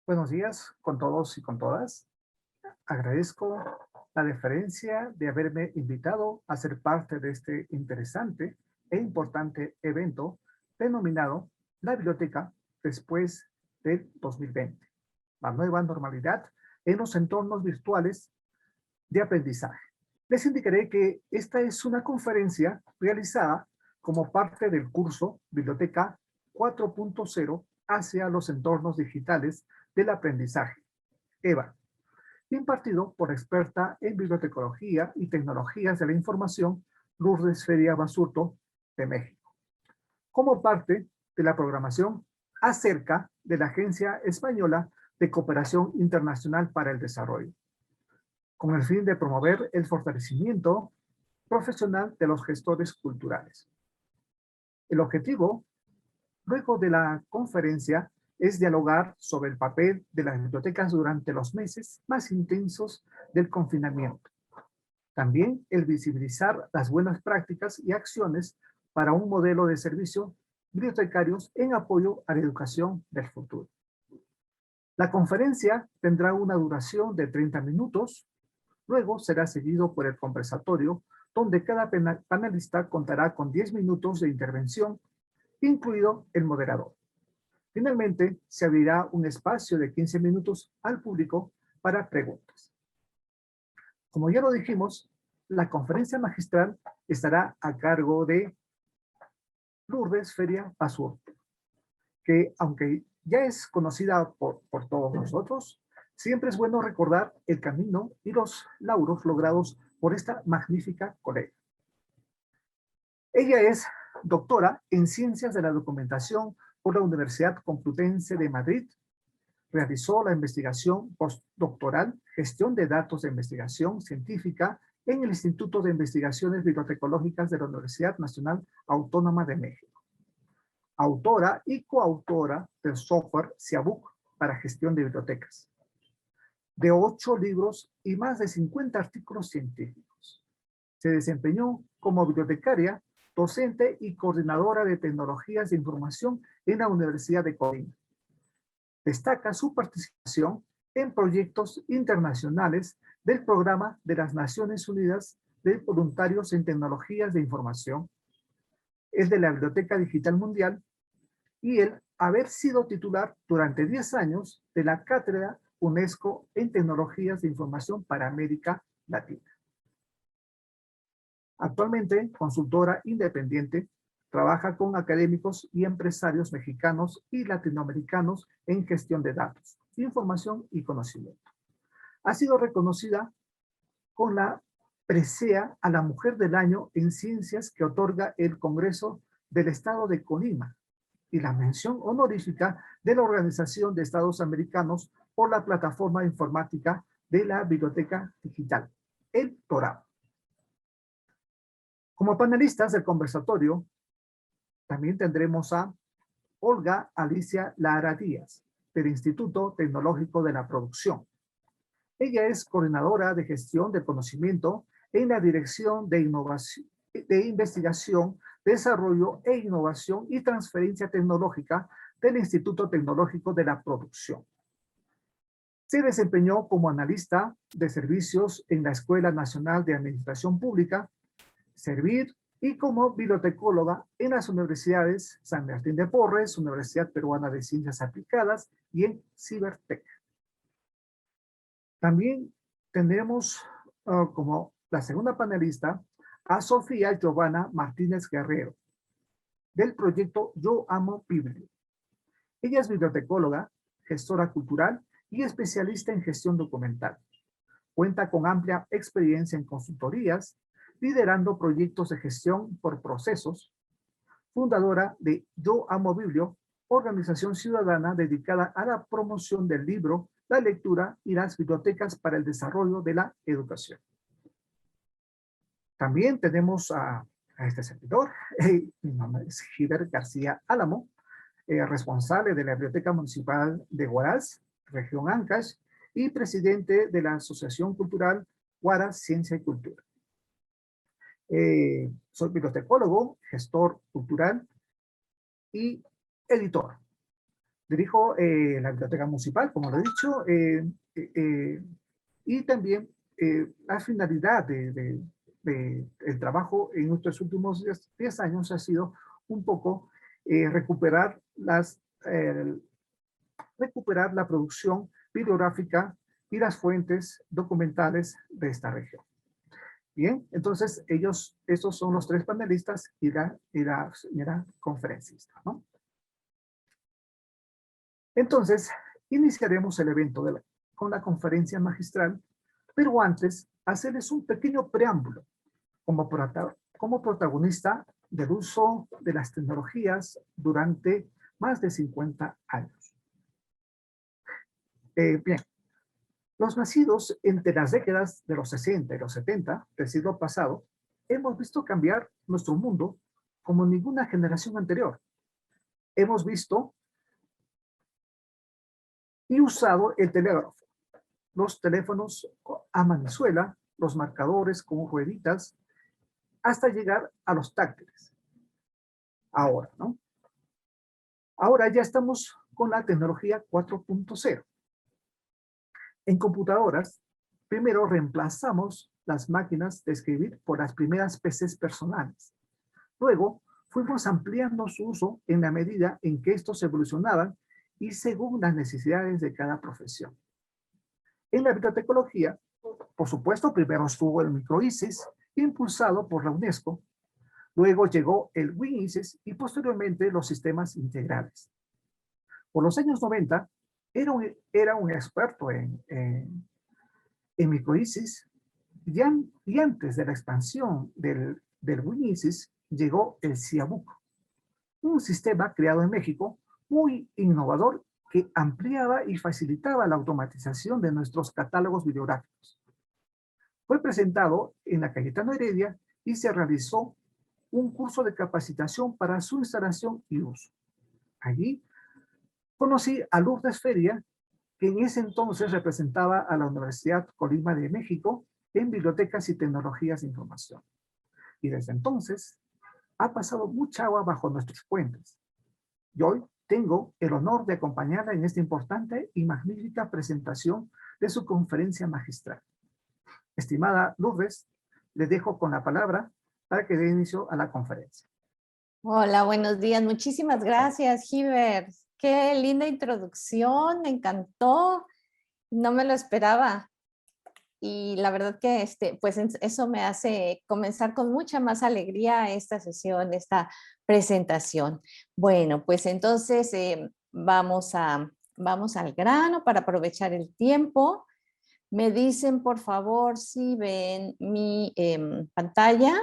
Buenos días con todos y con todas. Agradezco la deferencia de haberme invitado a ser parte de este interesante e importante evento denominado La Biblioteca después del 2020, la nueva normalidad en los entornos virtuales de aprendizaje. Les indicaré que esta es una conferencia realizada como parte del curso Biblioteca 4.0 hacia los entornos digitales del aprendizaje, EVA, impartido por experta en bibliotecología y tecnologías de la información, Lourdes Feria Basurto, de México, como parte de la programación acerca de la Agencia Española de Cooperación Internacional para el Desarrollo, con el fin de promover el fortalecimiento profesional de los gestores culturales. El objetivo, luego de la conferencia, es dialogar sobre el papel de las bibliotecas durante los meses más intensos del confinamiento. También el visibilizar las buenas prácticas y acciones para un modelo de servicio bibliotecarios en apoyo a la educación del futuro. La conferencia tendrá una duración de 30 minutos. Luego será seguido por el conversatorio, donde cada panelista contará con 10 minutos de intervención, incluido el moderador. Finalmente, se abrirá un espacio de 15 minutos al público para preguntas. Como ya lo dijimos, la conferencia magistral estará a cargo de Lourdes Feria Basurto, que aunque ya es conocida por todos nosotros, siempre es bueno recordar el camino y los lauros logrados por esta magnífica colega. Ella es doctora en Ciencias de la Documentación por la Universidad Complutense de Madrid. Realizó la investigación postdoctoral Gestión de Datos de Investigación Científica en el Instituto de Investigaciones Bibliotecológicas de la Universidad Nacional Autónoma de México. Autora y coautora del software Siabook para gestión de bibliotecas, de 8 libros y más de 50 artículos científicos. Se desempeñó como bibliotecaria, docente y coordinadora de tecnologías de información en la Universidad de Colima. Destaca su participación en proyectos internacionales del Programa de las Naciones Unidas de Voluntarios en Tecnologías de Información, el de la Biblioteca Digital Mundial y el haber sido titular durante 10 años de la Cátedra UNESCO en Tecnologías de Información para América Latina. Actualmente, consultora independiente, trabaja con académicos y empresarios mexicanos y latinoamericanos en gestión de datos, información y conocimiento. Ha sido reconocida con la presea a la Mujer del Año en Ciencias que otorga el Congreso del Estado de Colima y la mención honorífica de la Organización de Estados Americanos por la plataforma informática de la Biblioteca Digital, el TORAB. Como panelistas del conversatorio, también tendremos a Olga Alicia Lara Díaz, del Instituto Tecnológico de la Producción. Ella es coordinadora de gestión de conocimiento en la Dirección de Innovación, de Investigación, Desarrollo e Innovación y Transferencia Tecnológica del Instituto Tecnológico de la Producción. Se desempeñó como analista de servicios en la Escuela Nacional de Administración Pública, Servir, y como bibliotecóloga en las universidades San Martín de Porres, Universidad Peruana de Ciencias Aplicadas y en Cibertec. También tendremos como la segunda panelista a Sofía Giovanna Martínez Guerrero, del proyecto Yo Amo Biblio. Ella es bibliotecóloga, gestora cultural y especialista en gestión documental. Cuenta con amplia experiencia en consultorías, liderando proyectos de gestión por procesos, fundadora de Yo Amo Biblio, organización ciudadana dedicada a la promoción del libro, la lectura y las bibliotecas para el desarrollo de la educación. También tenemos a este servidor, mi nombre es Giver García Álamo, responsable de la Biblioteca Municipal de Huaraz, región Ancash, y presidente de la Asociación Cultural Huaraz Ciencia y Cultura. Soy bibliotecólogo, gestor cultural y editor. Dirijo la biblioteca municipal, como lo he dicho, y también la finalidad del trabajo en nuestros últimos 10 años ha sido un poco recuperar eh, recuperar la producción bibliográfica y las fuentes documentales de esta región. Bien, entonces estos son los tres panelistas y la señora conferencista, ¿no? Entonces, iniciaremos el evento con la conferencia magistral, pero antes, hacerles un pequeño preámbulo como protagonista del uso de las tecnologías durante más de 50 años. Bien, los nacidos entre las décadas de los 60 y los 70 del siglo pasado, hemos visto cambiar nuestro mundo como ninguna generación anterior. Hemos visto y usado el telégrafo, los teléfonos a manivela, los marcadores como rueditas, hasta llegar a los táctiles. Ahora, ¿no? Ahora ya estamos con la tecnología 4.0. En computadoras, primero reemplazamos las máquinas de escribir por las primeras PCs personales. Luego, fuimos ampliando su uso en la medida en que estos evolucionaban y según las necesidades de cada profesión. En la bibliotecología, por supuesto, primero estuvo el microISIS, impulsado por la UNESCO. Luego llegó el WinISIS y posteriormente los sistemas integrales. Por los años 90, era un experto en microISIS y antes de la expansión del WinISIS llegó el CIABUC, un sistema creado en México muy innovador que ampliaba y facilitaba la automatización de nuestros catálogos bibliográficos. Fue presentado en la Cayetano Heredia y se realizó un curso de capacitación para su instalación y uso. Allí conocí a Lourdes Feria, que en ese entonces representaba a la Universidad Colima de México en bibliotecas y tecnologías de información. Y desde entonces ha pasado mucha agua bajo nuestros puentes. Y hoy tengo el honor de acompañarla en esta importante y magnífica presentación de su conferencia magistral. Estimada Lourdes, le dejo con la palabra para que dé inicio a la conferencia. Hola, buenos días. Muchísimas gracias, Hiver. Qué linda introducción, me encantó. No me lo esperaba. Y la verdad que pues eso me hace comenzar con mucha más alegría esta sesión, esta presentación. Bueno, pues entonces vamos al grano para aprovechar el tiempo. Me dicen, por favor, si ven mi pantalla.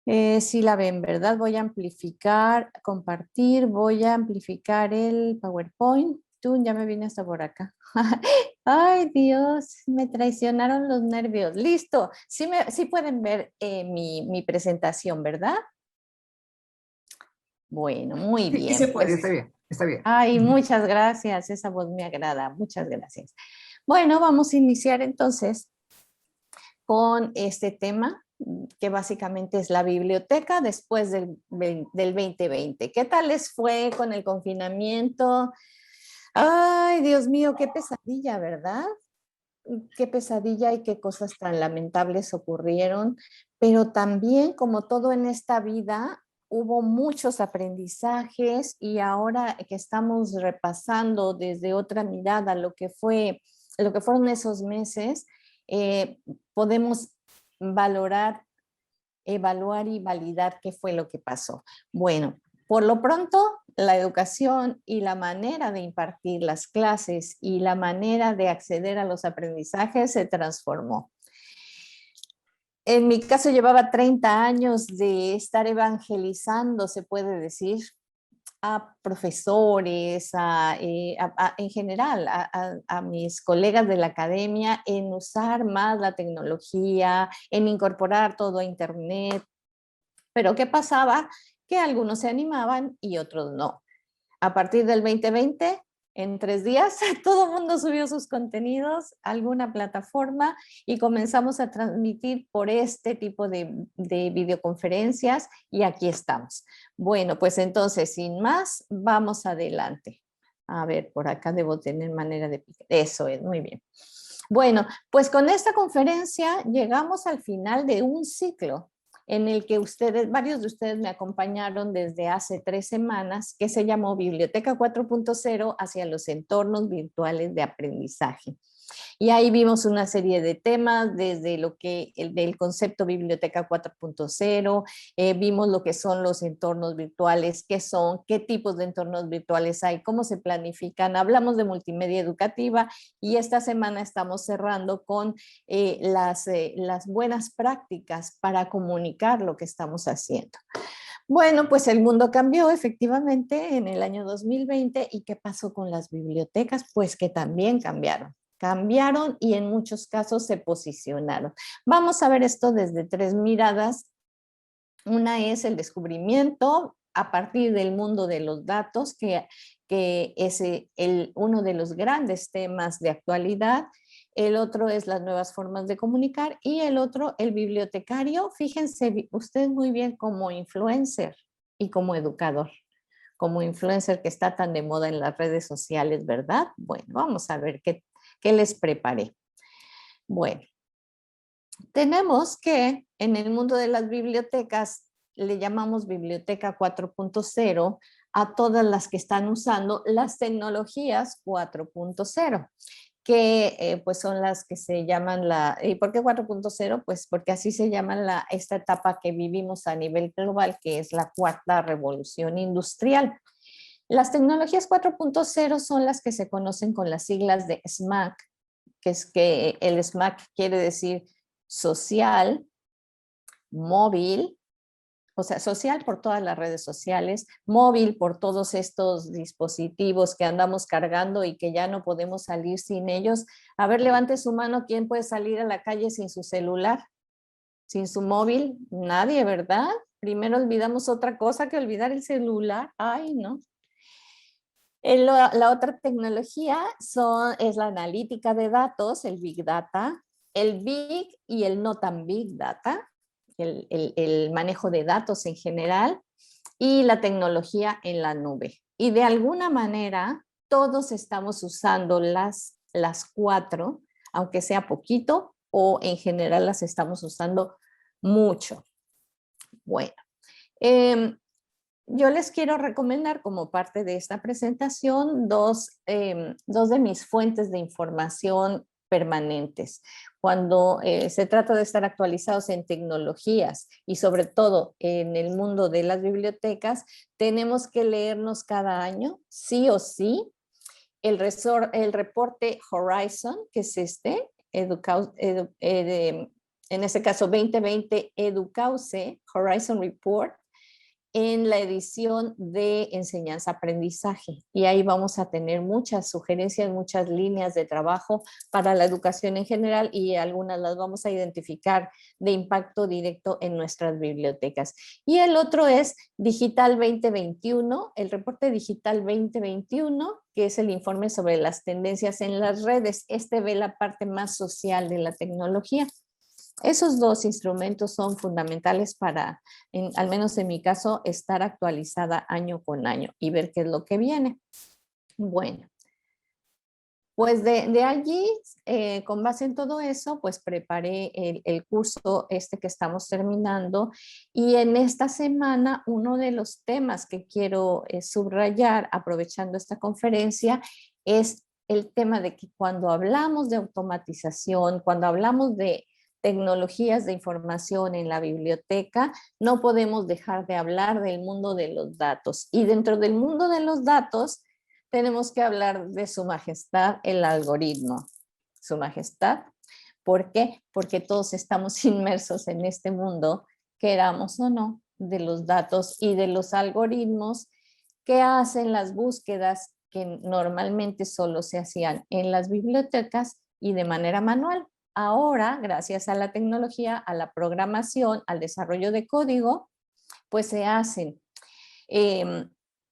Sí la ven, ¿verdad? Voy a amplificar, compartir, voy a amplificar el PowerPoint. Tú ya me vine hasta por acá. Ay, Dios, me traicionaron los nervios. Listo, sí pueden ver mi presentación, ¿verdad? Bueno, muy bien. Sí, se puede, está bien, está bien. Ay, muchas gracias, esa voz me agrada, muchas gracias. Bueno, vamos a iniciar entonces con este tema, que básicamente es la biblioteca después del 2020. ¿Qué tal les fue con el confinamiento? Ay, Dios mío, qué pesadilla, ¿verdad? Qué pesadilla y qué cosas tan lamentables ocurrieron, pero también, como todo en esta vida, hubo muchos aprendizajes y ahora que estamos repasando desde otra mirada lo que fueron esos meses, podemos valorar, evaluar y validar qué fue lo que pasó. Bueno, por lo pronto, la educación y la manera de impartir las clases y la manera de acceder a los aprendizajes se transformó. En mi caso llevaba 30 años de estar evangelizando, se puede decir, a profesores, en general, a mis colegas de la academia en usar más la tecnología, en incorporar todo a Internet. Pero ¿qué pasaba? Que algunos se animaban y otros no. A partir del 2020 En 3 días todo el mundo subió sus contenidos a alguna plataforma y comenzamos a transmitir por este tipo de videoconferencias y aquí estamos. Bueno, pues entonces, sin más, vamos adelante. A ver, por acá debo tener manera de picar. Eso es, muy bien. Bueno, pues con esta conferencia llegamos al final de un ciclo en el que varios de ustedes me acompañaron desde hace 3 semanas, que se llamó Biblioteca 4.0 hacia los entornos virtuales de aprendizaje. Y ahí vimos una serie de temas, desde lo que del concepto Biblioteca 4.0, vimos lo que son los entornos virtuales, qué son, qué tipos de entornos virtuales hay, cómo se planifican, hablamos de multimedia educativa y esta semana estamos cerrando con las buenas prácticas para comunicar lo que estamos haciendo. Bueno, pues el mundo cambió efectivamente en el año 2020 y ¿qué pasó con las bibliotecas? Pues que también cambiaron y en muchos casos se posicionaron. Vamos a ver esto desde 3 miradas. Una es el descubrimiento a partir del mundo de los datos, que es uno de los grandes temas de actualidad. El otro es las nuevas formas de comunicar y el otro, el bibliotecario, fíjense ustedes muy bien como influencer y como educador. Como influencer que está tan de moda en las redes sociales, ¿verdad? Bueno, vamos a ver qué les preparé. Bueno, tenemos que en el mundo de las bibliotecas le llamamos Biblioteca 4.0 a todas las que están usando las tecnologías 4.0, que pues son las que se llaman ¿y por qué 4.0? Pues porque así se llama esta etapa que vivimos a nivel global, que es la cuarta revolución industrial. Las tecnologías 4.0 son las que se conocen con las siglas de SMAC, que es que el SMAC quiere decir social, móvil, o sea, social por todas las redes sociales, móvil por todos estos dispositivos que andamos cargando y que ya no podemos salir sin ellos. A ver, levante su mano, ¿quién puede salir a la calle sin su celular? Sin su móvil, nadie, ¿verdad? Primero olvidamos otra cosa que olvidar el celular. Ay, no. La otra tecnología es la analítica de datos, el Big Data, el Big y el no tan Big Data, el manejo de datos en general y la tecnología en la nube. Y de alguna manera todos estamos usando las 4, aunque sea poquito, o en general las estamos usando mucho. Bueno, yo les quiero recomendar como parte de esta presentación dos de mis fuentes de información permanentes. Cuando se trata de estar actualizados en tecnologías y sobre todo en el mundo de las bibliotecas, tenemos que leernos cada año, sí o sí, el reporte Horizon, que es en este caso 2020 EDUCAUSE Horizon Report, en la edición de enseñanza-aprendizaje. Y ahí vamos a tener muchas sugerencias, muchas líneas de trabajo para la educación en general y algunas las vamos a identificar de impacto directo en nuestras bibliotecas. Y el otro es Digital 2021, el reporte Digital 2021, que es el informe sobre las tendencias en las redes. Este ve la parte más social de la tecnología. Esos 2 instrumentos son fundamentales para, al menos en mi caso, estar actualizada año con año y ver qué es lo que viene. Bueno, pues de allí, con base en todo eso, pues preparé el curso que estamos terminando y en esta semana uno de los temas que quiero subrayar aprovechando esta conferencia es el tema de que cuando hablamos de automatización, cuando hablamos de tecnologías de información en la biblioteca, no podemos dejar de hablar del mundo de los datos. Y dentro del mundo de los datos, tenemos que hablar de Su Majestad el algoritmo. Su Majestad, ¿por qué? Porque todos estamos inmersos en este mundo, queramos o no, de los datos y de los algoritmos que hacen las búsquedas que normalmente solo se hacían en las bibliotecas y de manera manual. Ahora, gracias a la tecnología, a la programación, al desarrollo de código, pues se hacen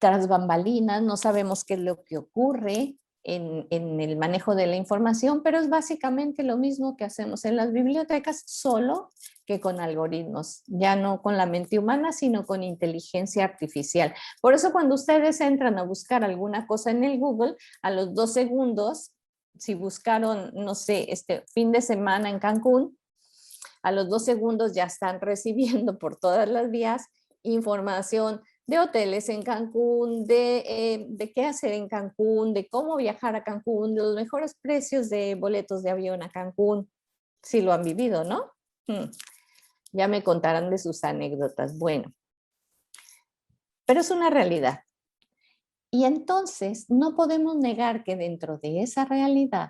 tras bambalinas, no sabemos qué es lo que ocurre en el manejo de la información, pero es básicamente lo mismo que hacemos en las bibliotecas, solo que con algoritmos, ya no con la mente humana, sino con inteligencia artificial. Por eso cuando ustedes entran a buscar alguna cosa en el Google, a los 2 segundos, si buscaron, no sé, este fin de semana en Cancún, a los 2 segundos ya están recibiendo por todas las vías información de hoteles en Cancún, de qué hacer en Cancún, de cómo viajar a Cancún, de los mejores precios de boletos de avión a Cancún, si lo han vivido, ¿no? Ya me contarán de sus anécdotas. Bueno, pero es una realidad. Y entonces no podemos negar que dentro de esa realidad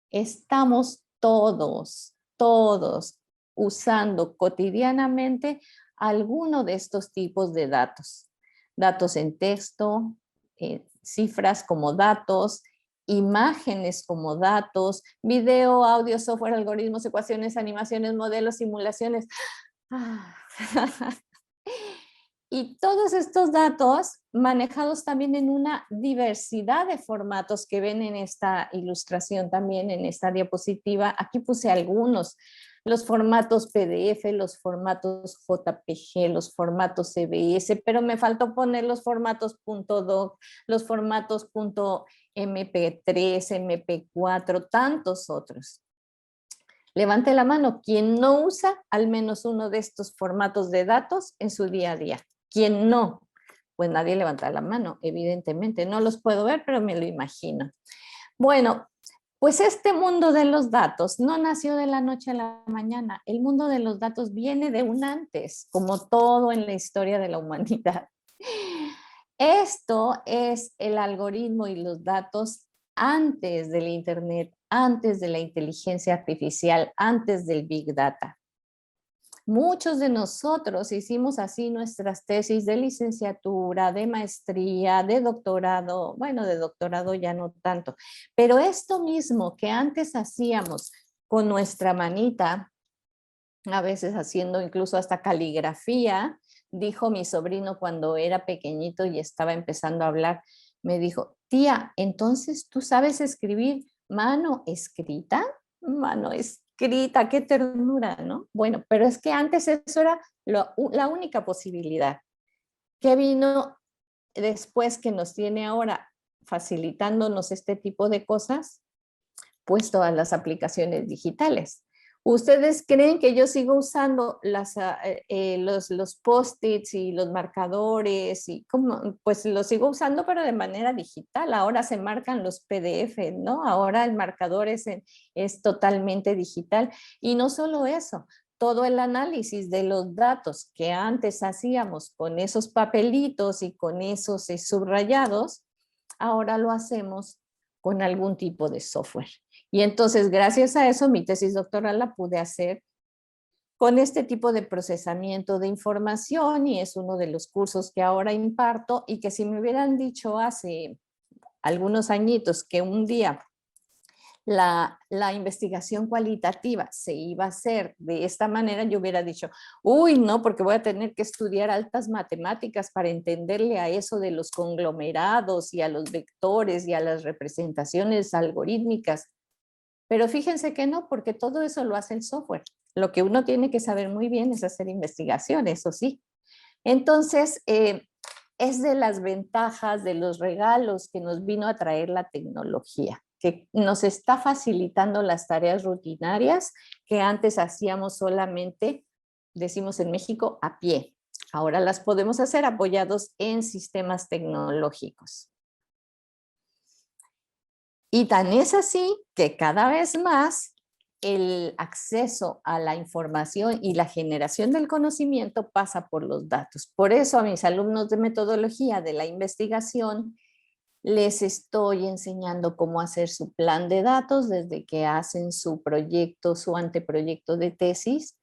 estamos todos usando cotidianamente alguno de estos tipos de datos. Datos en texto, cifras como datos, imágenes como datos, video, audio, software, algoritmos, ecuaciones, animaciones, modelos, simulaciones. Y todos estos datos manejados también en una diversidad de formatos que ven en esta ilustración también, en esta diapositiva. Aquí puse algunos, los formatos PDF, los formatos JPG, los formatos CBS, pero me faltó poner los formatos .doc, los formatos .mp3, MP4, tantos otros. Levante la mano quien no usa al menos uno de estos formatos de datos en su día a día. ¿Quién no? Pues nadie levanta la mano, evidentemente. No los puedo ver, pero me lo imagino. Bueno, pues este mundo de los datos no nació de la noche a la mañana. El mundo de los datos viene de un antes, como todo en la historia de la humanidad. Esto es el algoritmo y los datos antes del Internet, antes de la inteligencia artificial, antes del Big Data. Muchos de nosotros hicimos así nuestras tesis de licenciatura, de maestría, de doctorado, bueno, de doctorado ya no tanto, pero esto mismo que antes hacíamos con nuestra manita, a veces haciendo incluso hasta caligrafía, dijo mi sobrino cuando era pequeñito y estaba empezando a hablar, me dijo, tía, entonces tú sabes escribir mano escrita, mano escrita, qué ternura, ¿no? Bueno, pero es que antes eso era la única posibilidad. ¿Qué vino después que nos tiene ahora facilitándonos este tipo de cosas? Pues todas las aplicaciones digitales. ¿Ustedes creen que yo sigo usando los post-its y los marcadores? Y cómo? Pues los sigo usando, pero de manera digital. Ahora se marcan los PDF, ¿no? Ahora el marcador es totalmente digital. Y no solo eso, todo el análisis de los datos que antes hacíamos con esos papelitos y con esos subrayados, ahora lo hacemos con algún tipo de software. Y entonces, gracias a eso, mi tesis doctoral la pude hacer con este tipo de procesamiento de información y es uno de los cursos que ahora imparto y que si me hubieran dicho hace algunos añitos que un día la investigación cualitativa se iba a hacer de esta manera, yo hubiera dicho, uy, no, porque voy a tener que estudiar altas matemáticas para entenderle a eso de los conglomerados y a los vectores y a las representaciones algorítmicas. Pero fíjense que no, porque todo eso lo hace el software. Lo que uno tiene que saber muy bien es hacer investigación, eso sí. Entonces, es de las ventajas, de los regalos que nos vino a traer la tecnología, que nos está facilitando las tareas rutinarias que antes hacíamos solamente, decimos en México, a pie. Ahora las podemos hacer apoyados en sistemas tecnológicos. Y tan es así que cada vez más el acceso a la información y la generación del conocimiento pasa por los datos. Por eso a mis alumnos de metodología de la investigación les estoy enseñando cómo hacer su plan de datos desde que hacen su proyecto, su anteproyecto de tesis,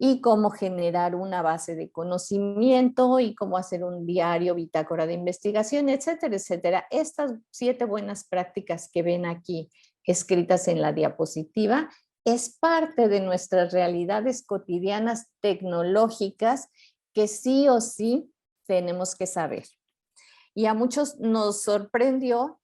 y cómo generar una base de conocimiento y cómo hacer un diario, bitácora de investigación, etcétera, etcétera. Estas 7 buenas prácticas que ven aquí escritas en la diapositiva es parte de nuestras realidades cotidianas tecnológicas que sí o sí tenemos que saber. y a muchos nos sorprendió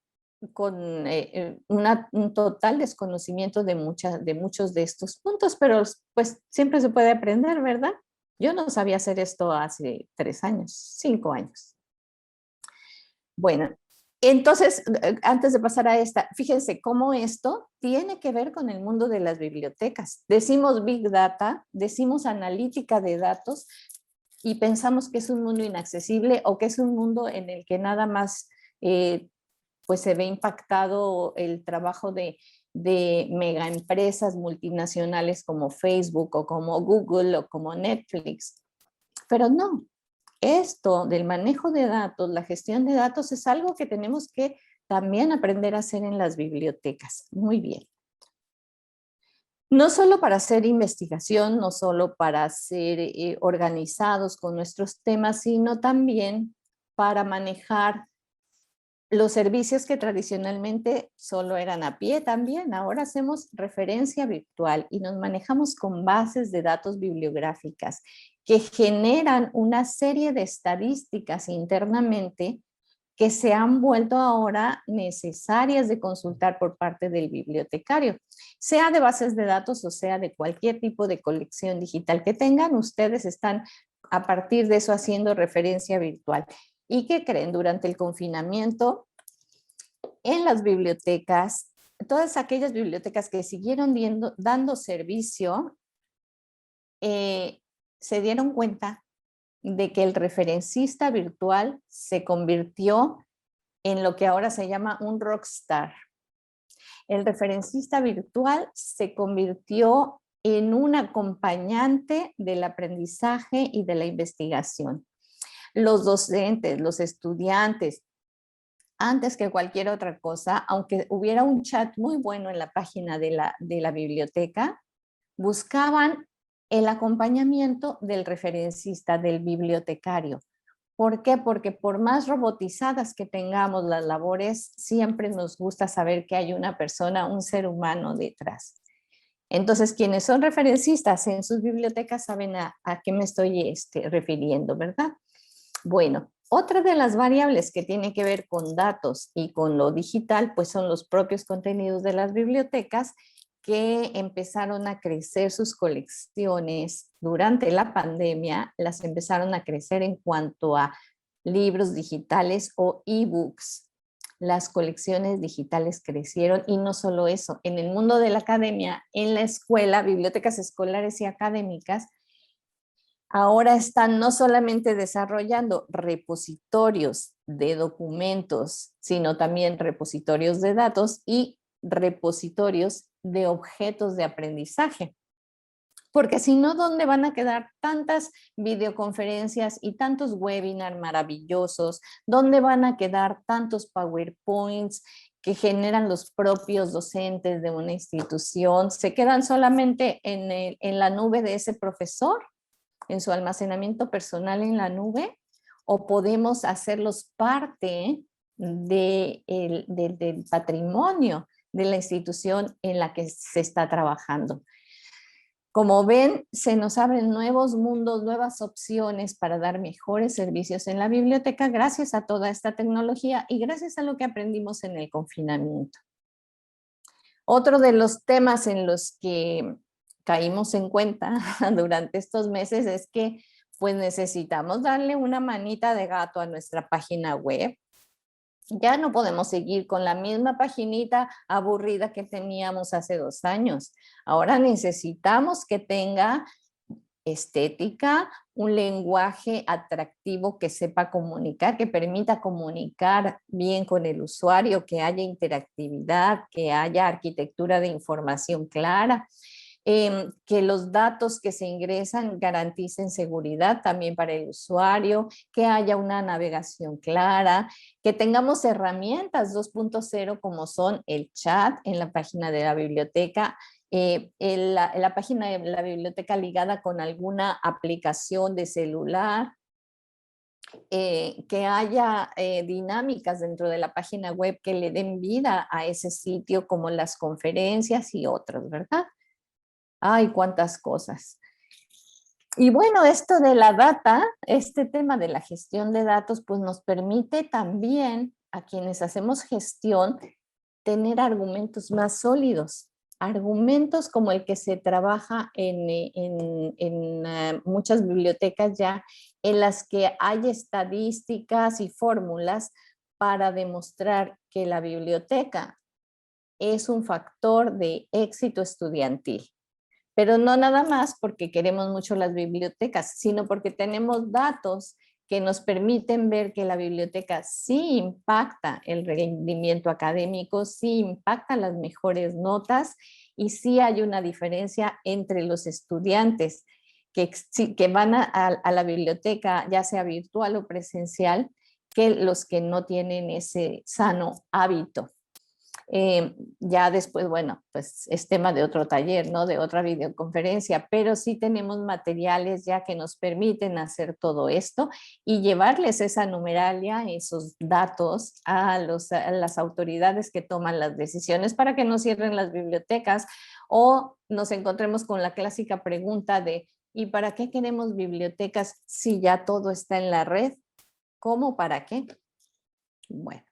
con un total desconocimiento de muchos de estos puntos, pero pues siempre se puede aprender, ¿verdad? Yo no sabía hacer esto hace 3 años, 5 años. Bueno, entonces, antes de pasar a esta, fíjense cómo esto tiene que ver con el mundo de las bibliotecas. Decimos Big Data, decimos analítica de datos y pensamos que es un mundo inaccesible o que es un mundo en el que nada más pues se ve impactado el trabajo de mega empresas multinacionales como Facebook o como Google o como Netflix. Pero no, esto del manejo de datos, la gestión de datos es algo que tenemos que también aprender a hacer en las bibliotecas. Muy bien. No solo para hacer investigación, no solo para ser organizados con nuestros temas, sino también para manejar los servicios que tradicionalmente solo eran a pie también. Ahora hacemos referencia virtual y nos manejamos con bases de datos bibliográficas que generan una serie de estadísticas internamente que se han vuelto ahora necesarias de consultar por parte del bibliotecario, sea de bases de datos o sea de cualquier tipo de colección digital que tengan. Ustedes están a partir de eso haciendo referencia virtual. ¿Y qué creen? Durante el confinamiento, en las bibliotecas, todas aquellas bibliotecas que siguieron dando servicio, se dieron cuenta de que el referencista virtual se convirtió en lo que ahora se llama un rockstar. El referencista virtual se convirtió en un acompañante del aprendizaje y de la investigación. Los docentes, los estudiantes, antes que cualquier otra cosa, aunque hubiera un chat muy bueno en la página de la biblioteca, buscaban el acompañamiento del referencista, del bibliotecario. ¿Por qué? Porque por más robotizadas que tengamos las labores, siempre nos gusta saber que hay una persona, un ser humano detrás. Entonces, quienes son referencistas en sus bibliotecas saben a qué me estoy refiriendo, ¿verdad? Bueno, otra de las variables que tiene que ver con datos y con lo digital, pues son los propios contenidos de las bibliotecas que empezaron a crecer sus colecciones durante la pandemia, las empezaron a crecer en cuanto a libros digitales o ebooks. Las colecciones digitales crecieron y no solo eso, en el mundo de la academia, en la escuela, bibliotecas escolares y académicas, ahora están no solamente desarrollando repositorios de documentos, sino también repositorios de datos y repositorios de objetos de aprendizaje. Porque si no, ¿dónde van a quedar tantas videoconferencias y tantos webinars maravillosos? ¿Dónde van a quedar tantos PowerPoints que generan los propios docentes de una institución? ¿Se quedan solamente en la nube de ese profesor, en su almacenamiento personal en la nube? ¿O podemos hacerlos parte del patrimonio de la institución en la que se está trabajando? Como ven, se nos abren nuevos mundos, nuevas opciones para dar mejores servicios en la biblioteca gracias a toda esta tecnología y gracias a lo que aprendimos en el confinamiento. Otro de los temas en los que caímos en cuenta durante estos meses es que pues necesitamos darle una manita de gato a nuestra página web. Ya no podemos seguir con la misma paginita aburrida que teníamos hace 2 años. Ahora necesitamos que tenga estética, un lenguaje atractivo que sepa comunicar, que permita comunicar bien con el usuario, que haya interactividad, que haya arquitectura de información clara, que los datos que se ingresan garanticen seguridad también para el usuario, que haya una navegación clara, que tengamos herramientas 2.0 como son el chat en la página de la biblioteca, la página de la biblioteca ligada con alguna aplicación de celular, que haya dinámicas dentro de la página web que le den vida a ese sitio como las conferencias y otros, ¿verdad? Ay, cuántas cosas. Y bueno, esto de la data, este tema de la gestión de datos, pues nos permite también a quienes hacemos gestión tener argumentos más sólidos, argumentos como el que se trabaja en muchas bibliotecas ya, en las que hay estadísticas y fórmulas para demostrar que la biblioteca es un factor de éxito estudiantil. Pero no nada más porque queremos mucho las bibliotecas, sino porque tenemos datos que nos permiten ver que la biblioteca sí impacta el rendimiento académico, sí impacta las mejores notas y sí hay una diferencia entre los estudiantes que van a la biblioteca, ya sea virtual o presencial, que los que no tienen ese sano hábito. Ya después, bueno, pues es tema de otro taller, ¿no? De otra videoconferencia, pero sí tenemos materiales ya que nos permiten hacer todo esto y llevarles esa numeralia, esos datos a las autoridades que toman las decisiones para que no cierren las bibliotecas o nos encontremos con la clásica pregunta de ¿y para qué queremos bibliotecas si ya todo está en la red? ¿Cómo para qué? Bueno.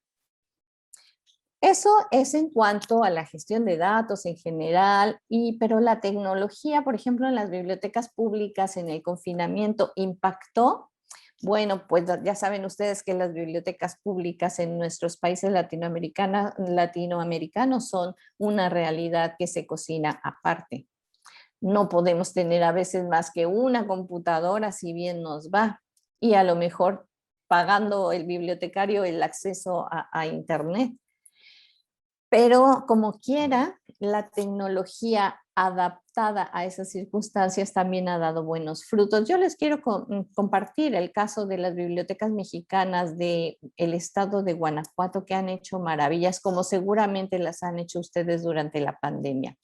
Eso es en cuanto a la gestión de datos en general, pero la tecnología, por ejemplo, en las bibliotecas públicas en el confinamiento impactó. Bueno, pues ya saben ustedes que las bibliotecas públicas en nuestros países latinoamericanos son una realidad que se cocina aparte. No podemos tener a veces más que una computadora, si bien nos va, y a lo mejor pagando el bibliotecario el acceso a Internet. Pero como quiera, la tecnología adaptada a esas circunstancias también ha dado buenos frutos. Yo les quiero compartir el caso de las bibliotecas mexicanas del estado de Guanajuato que han hecho maravillas, como seguramente las han hecho ustedes durante la pandemia.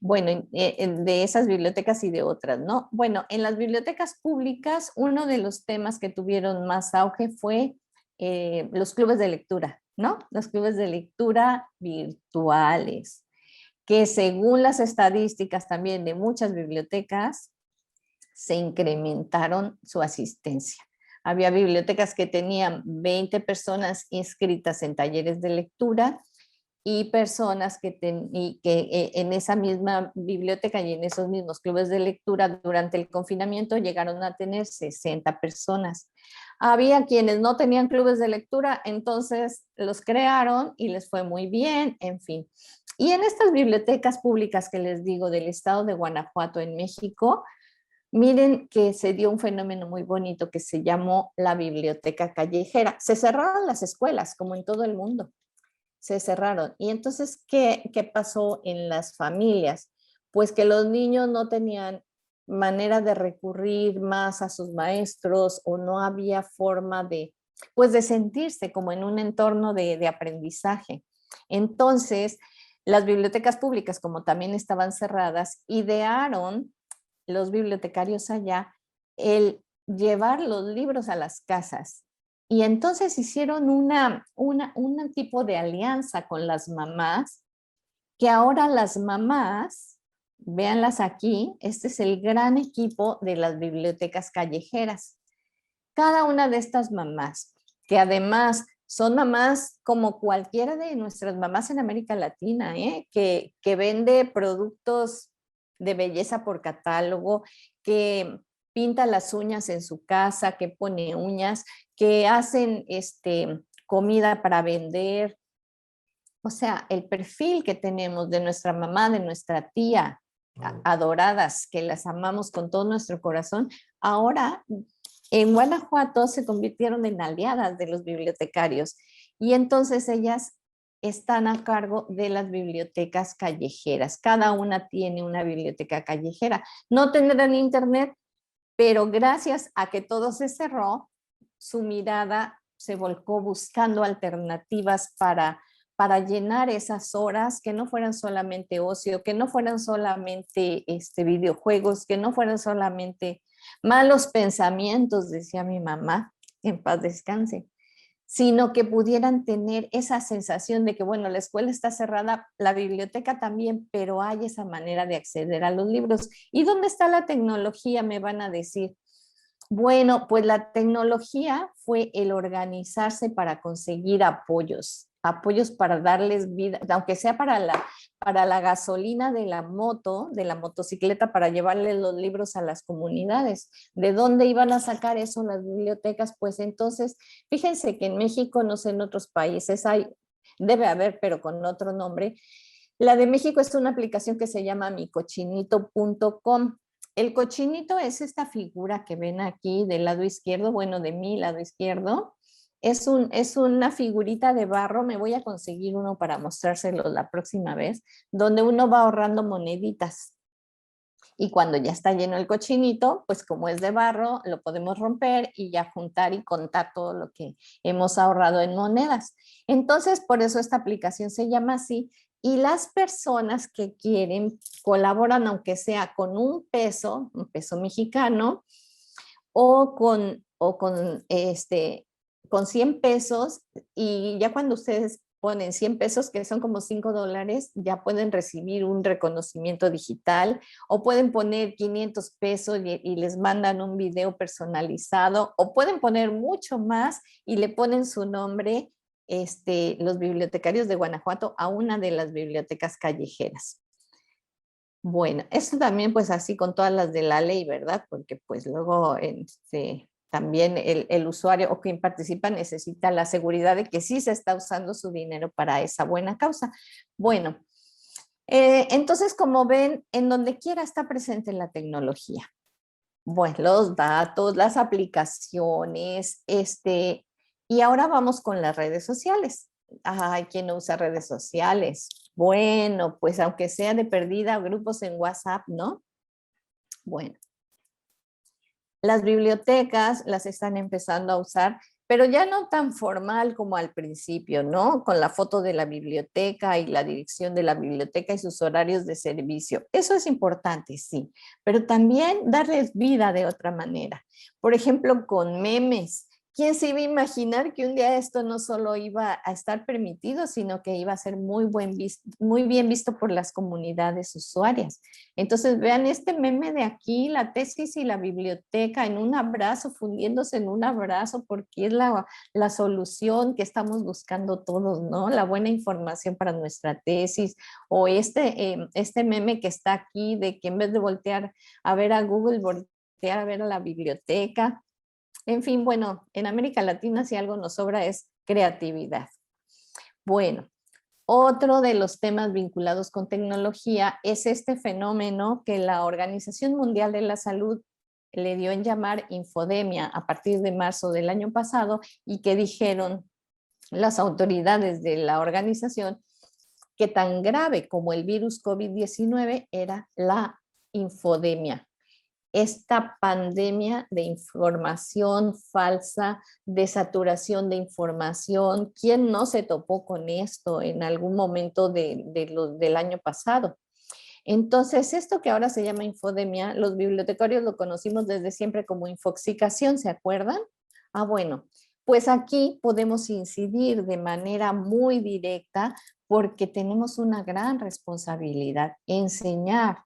Bueno, de esas bibliotecas y de otras, ¿no? Bueno, en las bibliotecas públicas, uno de los temas que tuvieron más auge fue los clubes de lectura, ¿no? Los clubes de lectura virtuales, que según las estadísticas también de muchas bibliotecas, se incrementaron su asistencia. Había bibliotecas que tenían 20 personas inscritas en talleres de lectura y personas que en esa misma biblioteca y en esos mismos clubes de lectura durante el confinamiento llegaron a tener 60 personas. Había quienes no tenían clubes de lectura, entonces los crearon y les fue muy bien, en fin. Y en estas bibliotecas públicas que les digo del estado de Guanajuato en México, miren que se dio un fenómeno muy bonito que se llamó la biblioteca callejera. Se cerraron las escuelas, como en todo el mundo. Se cerraron. Y entonces, ¿qué pasó en las familias? Pues que los niños no tenían manera de recurrir más a sus maestros o no había forma pues de sentirse como en un entorno de aprendizaje. Entonces, las bibliotecas públicas, como también estaban cerradas, idearon los bibliotecarios allá el llevar los libros a las casas. Y entonces hicieron un tipo de alianza con las mamás, que ahora las mamás, véanlas aquí, este es el gran equipo de las bibliotecas callejeras. Cada una de estas mamás, que además son mamás como cualquiera de nuestras mamás en América Latina, que vende productos de belleza por catálogo, que pinta las uñas en su casa, que pone uñas, que hacen comida para vender. O sea, el perfil que tenemos de nuestra mamá, de nuestra tía, adoradas, que las amamos con todo nuestro corazón, ahora en Guanajuato se convirtieron en aliadas de los bibliotecarios y entonces ellas están a cargo de las bibliotecas callejeras. Cada una tiene una biblioteca callejera. No tendrán internet, pero gracias a que todo se cerró, su mirada se volcó buscando alternativas para llenar esas horas, que no fueran solamente ocio, que no fueran solamente videojuegos, que no fueran solamente malos pensamientos, decía mi mamá, en paz descanse, sino que pudieran tener esa sensación de que, bueno, la escuela está cerrada, la biblioteca también, pero hay esa manera de acceder a los libros. ¿Y dónde está la tecnología? Me van a decir. Bueno, pues la tecnología fue el organizarse para conseguir apoyos, apoyos para darles vida, aunque sea para la gasolina de la motocicleta, para llevarle los libros a las comunidades. ¿De dónde iban a sacar eso las bibliotecas? Pues entonces, fíjense que en México, no sé, en otros países hay, debe haber, pero con otro nombre. La de México es una aplicación que se llama micochinito.com. El cochinito es esta figura que ven aquí del lado izquierdo, bueno, de mi lado izquierdo. Es una figurita de barro, me voy a conseguir uno para mostrárselo la próxima vez, donde uno va ahorrando moneditas. Y cuando ya está lleno el cochinito, pues como es de barro, lo podemos romper y ya juntar y contar todo lo que hemos ahorrado en monedas. Entonces, por eso esta aplicación se llama así. Y las personas que quieren colaboran, aunque sea con un peso mexicano, con 100 pesos, y ya cuando ustedes ponen 100 pesos, que son como $5, ya pueden recibir un reconocimiento digital, o pueden poner 500 pesos y les mandan un video personalizado, o pueden poner mucho más y le ponen su nombre, los bibliotecarios de Guanajuato, a una de las bibliotecas callejeras. Bueno, esto también pues así con todas las de la ley, ¿verdad? Porque pues luego también el usuario o quien participa necesita la seguridad de que sí se está usando su dinero para esa buena causa. Bueno, entonces como ven, en donde quiera está presente la tecnología. Bueno, los datos, las aplicaciones, y ahora vamos con las redes sociales. Ay, ¿quién no usa redes sociales? Bueno, pues aunque sea de perdida, grupos en WhatsApp, ¿no? Bueno, las bibliotecas las están empezando a usar, pero ya no tan formal como al principio, ¿no? Con la foto de la biblioteca y la dirección de la biblioteca y sus horarios de servicio. Eso es importante, sí, pero también darles vida de otra manera. Por ejemplo, con memes. ¿Quién se iba a imaginar que un día esto no solo iba a estar permitido, sino que iba a ser muy bien visto por las comunidades usuarias? Entonces, vean este meme de aquí, la tesis y la biblioteca en un abrazo, fundiéndose en un abrazo, porque es la solución que estamos buscando todos, ¿no? La buena información para nuestra tesis, o este meme que está aquí de que en vez de voltear a ver a Google, voltear a ver a la biblioteca. En fin, bueno, en América Latina si algo nos sobra es creatividad. Bueno, otro de los temas vinculados con tecnología es este fenómeno que la Organización Mundial de la Salud le dio en llamar infodemia a partir de marzo del año pasado, y que dijeron las autoridades de la organización que tan grave como el virus COVID-19 era la infodemia, esta pandemia de información falsa, de saturación de información. ¿Quién no se topó con esto en algún momento del año pasado? Entonces, esto que ahora se llama infodemia, los bibliotecarios lo conocimos desde siempre como infoxicación, ¿se acuerdan? Ah, bueno, pues aquí podemos incidir de manera muy directa porque tenemos una gran responsabilidad: enseñar,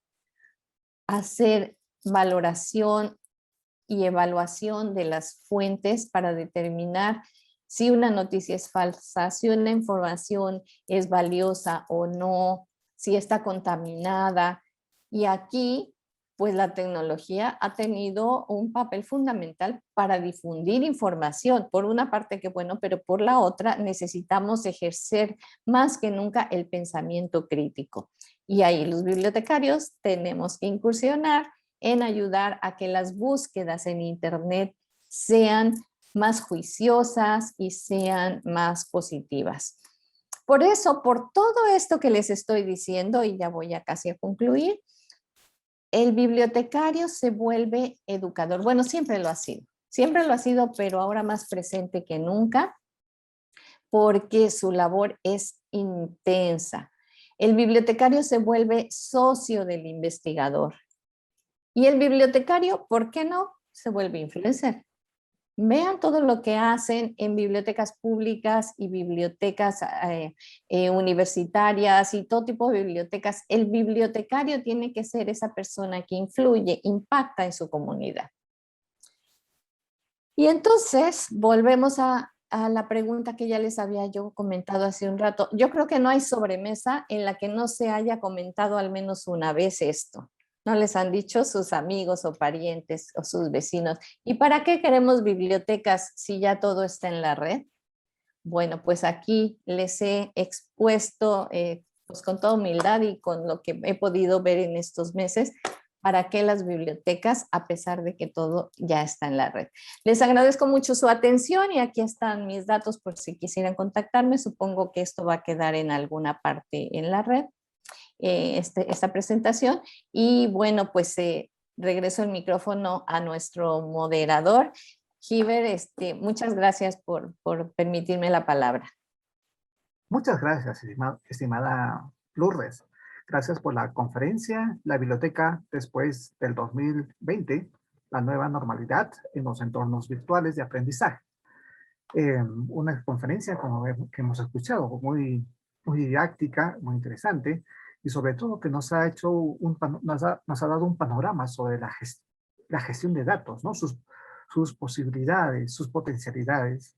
hacer valoración y evaluación de las fuentes para determinar si una noticia es falsa, si una información es valiosa o no, si está contaminada. Y aquí, pues la tecnología ha tenido un papel fundamental para difundir información. Por una parte, que bueno, pero por la otra necesitamos ejercer más que nunca el pensamiento crítico. Y ahí los bibliotecarios tenemos que incursionar en ayudar a que las búsquedas en Internet sean más juiciosas y sean más positivas. Por eso, por todo esto que les estoy diciendo, y ya voy a casi a concluir, el bibliotecario se vuelve educador. Bueno, siempre lo ha sido, pero ahora más presente que nunca, porque su labor es intensa. El bibliotecario se vuelve socio del investigador. Y el bibliotecario, ¿por qué no? Se vuelve influencer. Vean todo lo que hacen en bibliotecas públicas y bibliotecas universitarias y todo tipo de bibliotecas. El bibliotecario tiene que ser esa persona que influye, impacta en su comunidad. Y entonces volvemos a la pregunta que ya les había yo comentado hace un rato. Yo creo que no hay sobremesa en la que no se haya comentado al menos una vez esto. ¿No les han dicho sus amigos o parientes o sus vecinos? ¿Y para qué queremos bibliotecas si ya todo está en la red? Bueno, pues aquí les he expuesto pues con toda humildad y con lo que he podido ver en estos meses, para qué las bibliotecas, a pesar de que todo ya está en la red. Les agradezco mucho su atención y aquí están mis datos por si quisieran contactarme. Supongo que esto va a quedar en alguna parte en la red. Esta presentación y bueno, pues regreso el micrófono a nuestro moderador. Giver, muchas gracias por permitirme la palabra. Muchas gracias, estimada Lourdes. Gracias por la conferencia, la biblioteca después del 2020, la nueva normalidad en los entornos virtuales de aprendizaje. Una conferencia, como que hemos escuchado, muy didáctica, muy interesante, y sobre todo que nos ha dado un panorama sobre la gestión de datos, ¿no? Sus posibilidades, sus potencialidades.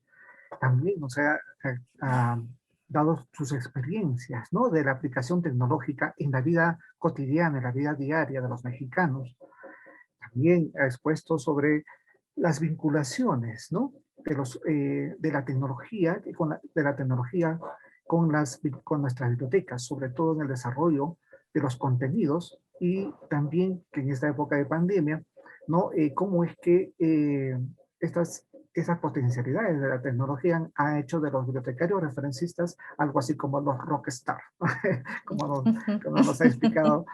También nos ha dado sus experiencias, ¿no? De la aplicación tecnológica en la vida cotidiana, en la vida diaria de los mexicanos. También ha expuesto sobre las vinculaciones, ¿no? De la tecnología, con nuestras bibliotecas, sobre todo en el desarrollo de los contenidos y también que en esta época de pandemia, ¿no? Cómo es que esas potencialidades de la tecnología han hecho de los bibliotecarios referencistas algo así como los rockstar, como nos ha explicado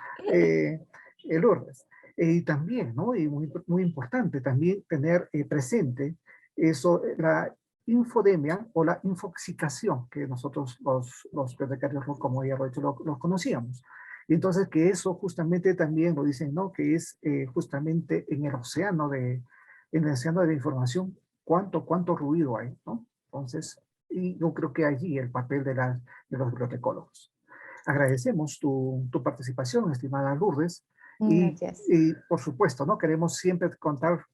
Lourdes. Y también, ¿no? Y muy importante también tener presente eso, la infodemia o la infoxicación, que nosotros los bibliotecarios, como ya lo he dicho, los conocíamos. Y entonces que eso justamente también lo dicen, ¿no? Que es justamente en el océano de la información, cuánto ruido hay, ¿no? Entonces, y yo creo que allí el papel de los bibliotecólogos. Agradecemos tu participación, estimada Lourdes. Gracias. Y por supuesto, ¿no? Queremos siempre contar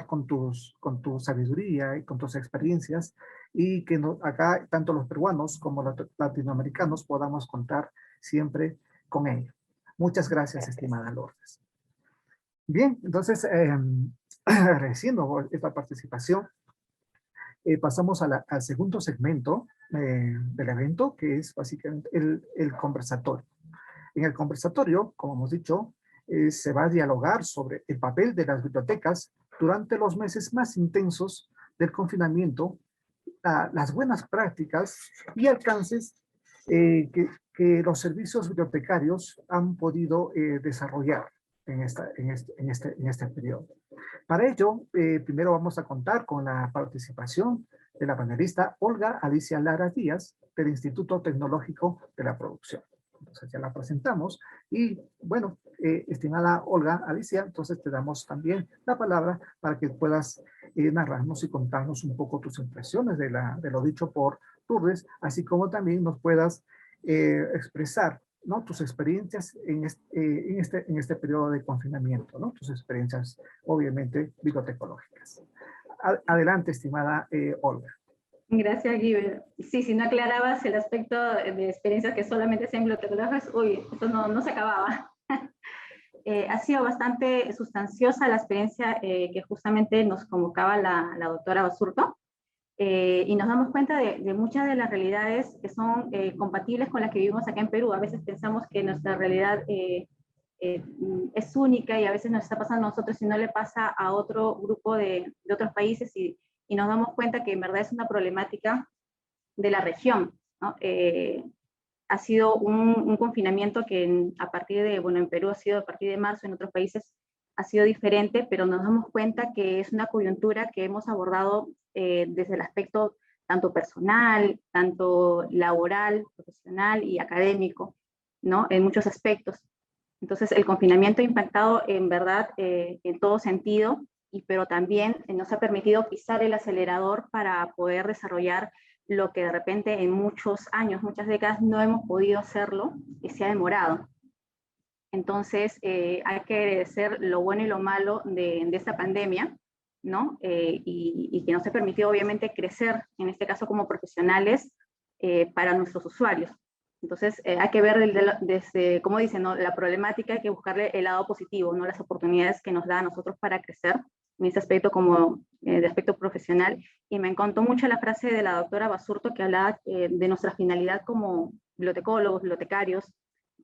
con tu sabiduría y con tus experiencias y que acá tanto los peruanos como los latinoamericanos podamos contar siempre con ello. Muchas gracias, estimada Lourdes. Bien, entonces, agradeciendo esta participación, pasamos al segundo segmento del evento, que es básicamente el conversatorio. En el conversatorio, como hemos dicho, se va a dialogar sobre el papel de las bibliotecas durante los meses más intensos del confinamiento, las buenas prácticas y alcances que los servicios bibliotecarios han podido desarrollar en este periodo. Para ello, primero vamos a contar con la participación de la panelista Olga Alicia Lara Díaz del Instituto Tecnológico de la Producción. Entonces ya la presentamos y bueno, estimada Olga Alicia, entonces te damos también la palabra para que puedas narrarnos y contarnos un poco tus impresiones de lo dicho por Lourdes, así como también nos puedas expresar, ¿no? Tus experiencias en este periodo de confinamiento, ¿no? Tus experiencias obviamente bibliotecológicas. Adelante, estimada Olga. Gracias, Giver. Sí, si no aclarabas el aspecto de experiencias que solamente sean bibliotecólogos, uy, esto no se acababa. Ha sido bastante sustanciosa la experiencia que justamente nos convocaba la doctora Basurto, y nos damos cuenta de muchas de las realidades que son compatibles con las que vivimos acá en Perú. A veces pensamos que nuestra realidad es única y a veces nos está pasando a nosotros y no le pasa a otro grupo de otros países y nos damos cuenta que en verdad es una problemática de la región, ¿no? Ha sido un confinamiento que a partir de, bueno, en Perú ha sido a partir de marzo, en otros países ha sido diferente, pero nos damos cuenta que es una coyuntura que hemos abordado desde el aspecto tanto personal, tanto laboral, profesional y académico, ¿no? En muchos aspectos. Entonces, el confinamiento ha impactado en verdad en todo sentido pero también nos ha permitido pisar el acelerador para poder desarrollar lo que de repente en muchos años, muchas décadas no hemos podido hacerlo y se ha demorado. Entonces, hay que agradecer lo bueno y lo malo de esta pandemia, ¿no? Y que nos ha permitido obviamente crecer, en este caso como profesionales, para nuestros usuarios. Entonces, hay que ver desde, como dicen, ¿no? La problemática, hay que buscarle el lado positivo, ¿no? Las oportunidades que nos da a nosotros para crecer en ese aspecto como de aspecto profesional. Y me encantó mucho la frase de la doctora Basurto que hablaba de nuestra finalidad como bibliotecólogos, bibliotecarios,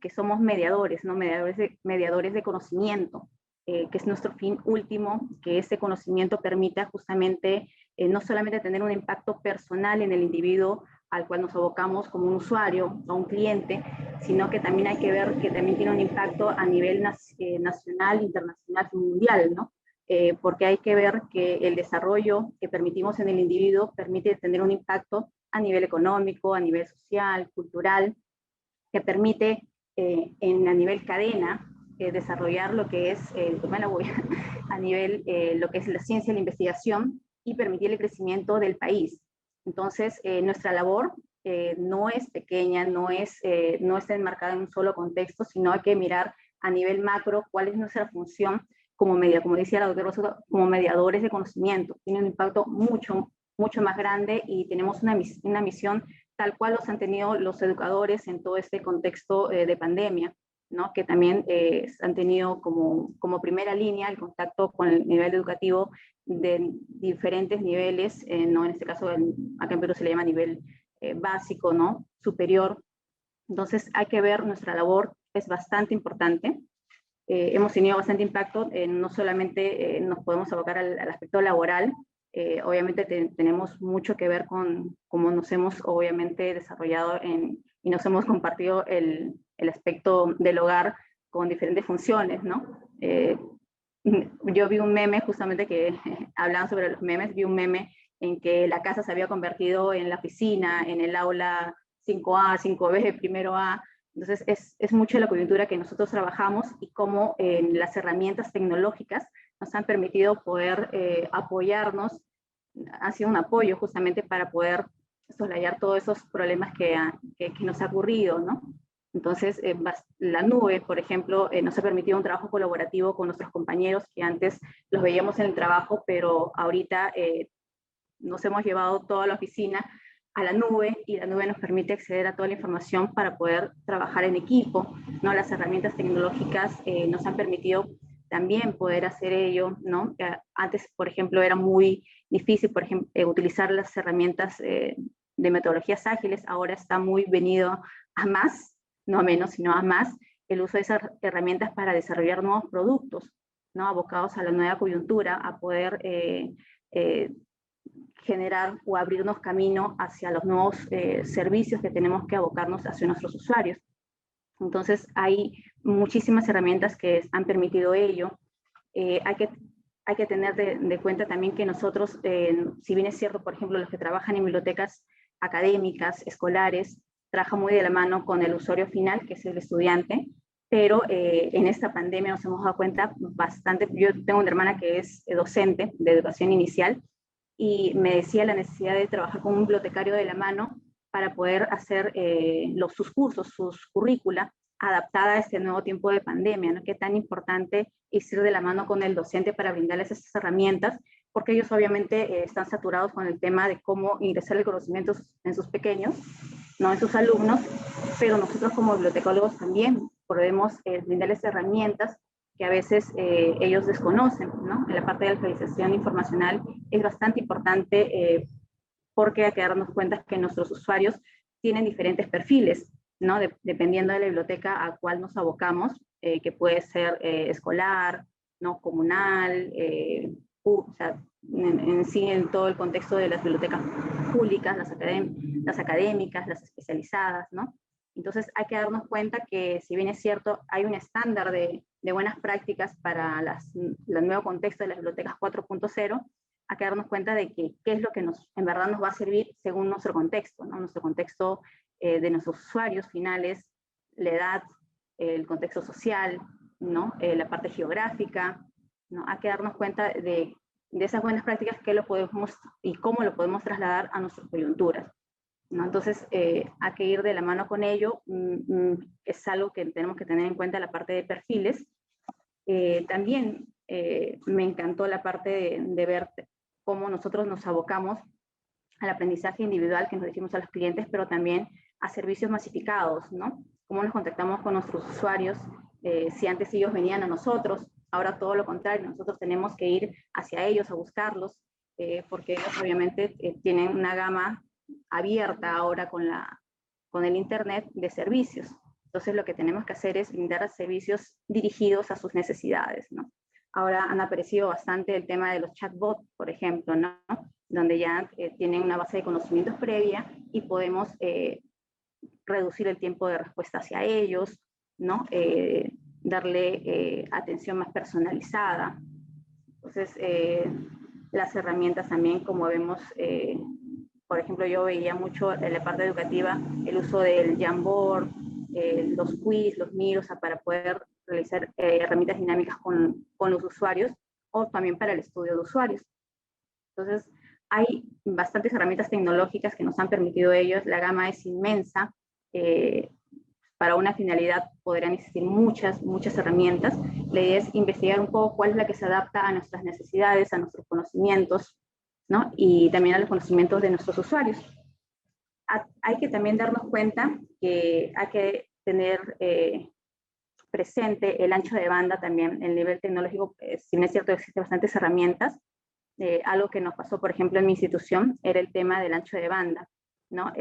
que somos mediadores, ¿no? Mediadores de conocimiento, que es nuestro fin último, que ese conocimiento permita justamente no solamente tener un impacto personal en el individuo al cual nos abocamos como un usuario o un cliente, sino que también hay que ver que también tiene un impacto a nivel nacional, internacional y mundial, ¿no? Porque hay que ver que el desarrollo que permitimos en el individuo permite tener un impacto a nivel económico, a nivel social, cultural, que permite a nivel cadena desarrollar lo que es, a nivel lo que es la ciencia y la investigación y permitir el crecimiento del país. Entonces, nuestra labor no es pequeña, no está enmarcada en un solo contexto, sino hay que mirar a nivel macro cuál es nuestra función como como decía la doctora Rosa, como mediadores de conocimiento. Tiene un impacto mucho más grande y tenemos una misión tal cual los han tenido los educadores en todo este contexto de pandemia, ¿no? Que también han tenido como primera línea el contacto con el nivel educativo de diferentes niveles, ¿no? En este caso, acá en Perú se le llama nivel básico, ¿no? Superior. Entonces hay que ver, nuestra labor es bastante importante. Hemos tenido bastante impacto, no solamente nos podemos abocar al aspecto laboral, obviamente tenemos mucho que ver con cómo nos hemos obviamente desarrollado y nos hemos compartido el aspecto del hogar con diferentes funciones, ¿no? Yo vi un meme justamente que hablaban sobre los memes, vi un meme en que la casa se había convertido en la oficina, en el aula 5A, 5B, primero A. Entonces es mucho la coyuntura que nosotros trabajamos y cómo las herramientas tecnológicas nos han permitido poder apoyarnos, ha sido un apoyo justamente para poder soslayar todos esos problemas que nos ha ocurrido, ¿no? Entonces, la nube, por ejemplo, nos ha permitido un trabajo colaborativo con nuestros compañeros que antes los veíamos en el trabajo, pero ahorita nos hemos llevado toda la oficina a la nube y la nube nos permite acceder a toda la información para poder trabajar en equipo, ¿no? Las herramientas tecnológicas nos han permitido también poder hacer ello, ¿no? Antes, por ejemplo, era muy difícil, por ejemplo, utilizar las herramientas de metodologías ágiles, ahora está muy venido a más, no a menos, sino a más, el uso de esas herramientas para desarrollar nuevos productos, ¿no? Abocados a la nueva coyuntura, a poder generar o abrirnos camino hacia los nuevos servicios que tenemos que abocarnos hacia nuestros usuarios. Entonces, hay muchísimas herramientas que han permitido ello. Hay que tener de cuenta también que nosotros, si bien es cierto, por ejemplo, los que trabajan en bibliotecas académicas, escolares, trabajan muy de la mano con el usuario final, que es el estudiante, pero en esta pandemia nos hemos dado cuenta bastante. Yo tengo una hermana que es docente de educación inicial y me decía la necesidad de trabajar con un bibliotecario de la mano para poder hacer sus cursos, sus currícula, adaptada a este nuevo tiempo de pandemia, ¿no? Qué tan importante es ir de la mano con el docente para brindarles esas herramientas, porque ellos obviamente están saturados con el tema de cómo ingresar el conocimiento en sus pequeños, no en sus alumnos, pero nosotros como bibliotecólogos también podemos brindarles herramientas que a veces ellos desconocen, ¿no? En la parte de alfabetización informacional es bastante importante porque hay que darnos cuenta que nuestros usuarios tienen diferentes perfiles, ¿no? Dependiendo de la biblioteca a cual nos abocamos, que puede ser escolar, ¿no? Comunal, o sea, en sí en todo el contexto de las bibliotecas públicas, las académicas, las especializadas, ¿no? Entonces hay que darnos cuenta que si bien es cierto, hay un estándar de buenas prácticas para el nuevo contexto de las bibliotecas 4.0, hay que darnos cuenta de que qué es lo que en verdad nos va a servir según nuestro contexto, ¿no? Nuestro contexto de nuestros usuarios finales, la edad, el contexto social, ¿no? La parte geográfica, ¿no? Hay que darnos cuenta de de esas buenas prácticas, qué lo podemos y cómo lo podemos trasladar a nuestras coyunturas, ¿no? Entonces, hay que ir de la mano con ello. Es algo que tenemos que tener en cuenta, la parte de perfiles. También me encantó la parte de ver cómo nosotros nos abocamos al aprendizaje individual que nos dirigimos a los clientes, pero también a servicios masificados, ¿no? Cómo nos contactamos con nuestros usuarios, si antes ellos venían a nosotros, ahora todo lo contrario, nosotros tenemos que ir hacia ellos a buscarlos, porque ellos obviamente tienen una gama abierta ahora con el Internet de servicios. Entonces lo que tenemos que hacer es brindar servicios dirigidos a sus necesidades, ¿no? Ahora han aparecido bastante el tema de los chatbots, por ejemplo, ¿no? Donde ya tienen una base de conocimientos previa y podemos reducir el tiempo de respuesta hacia ellos, ¿no? Darle atención más personalizada. Entonces, las herramientas también, como vemos, por ejemplo, yo veía mucho en la parte educativa el uso del Jamboard, los quiz, los miros, para poder realizar herramientas dinámicas con los usuarios, o también para el estudio de usuarios. Entonces, hay bastantes herramientas tecnológicas que nos han permitido ellos, la gama es inmensa, para una finalidad podrían existir muchas herramientas. La idea es investigar un poco cuál es la que se adapta a nuestras necesidades, a nuestros conocimientos, ¿no? Y también a los conocimientos de nuestros usuarios. Hay que también darnos cuenta que hay que tener presente el ancho de banda también, el nivel tecnológico. Si bien es cierto, existen bastantes herramientas, algo que nos pasó, por ejemplo, en mi institución, era el tema del ancho de banda, ¿no?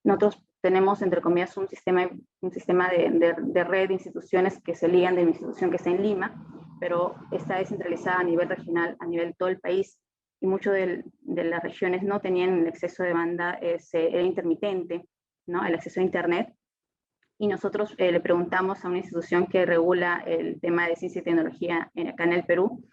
Nosotros tenemos, entre comillas, un sistema de red de instituciones que se ligan de mi institución que está en Lima, pero está descentralizada a nivel regional, a nivel de todo el país, y muchas de las regiones no tenían el acceso de banda, era intermitente, ¿no? El acceso a Internet. Y nosotros le preguntamos a una institución que regula el tema de ciencia y tecnología acá en el Perú,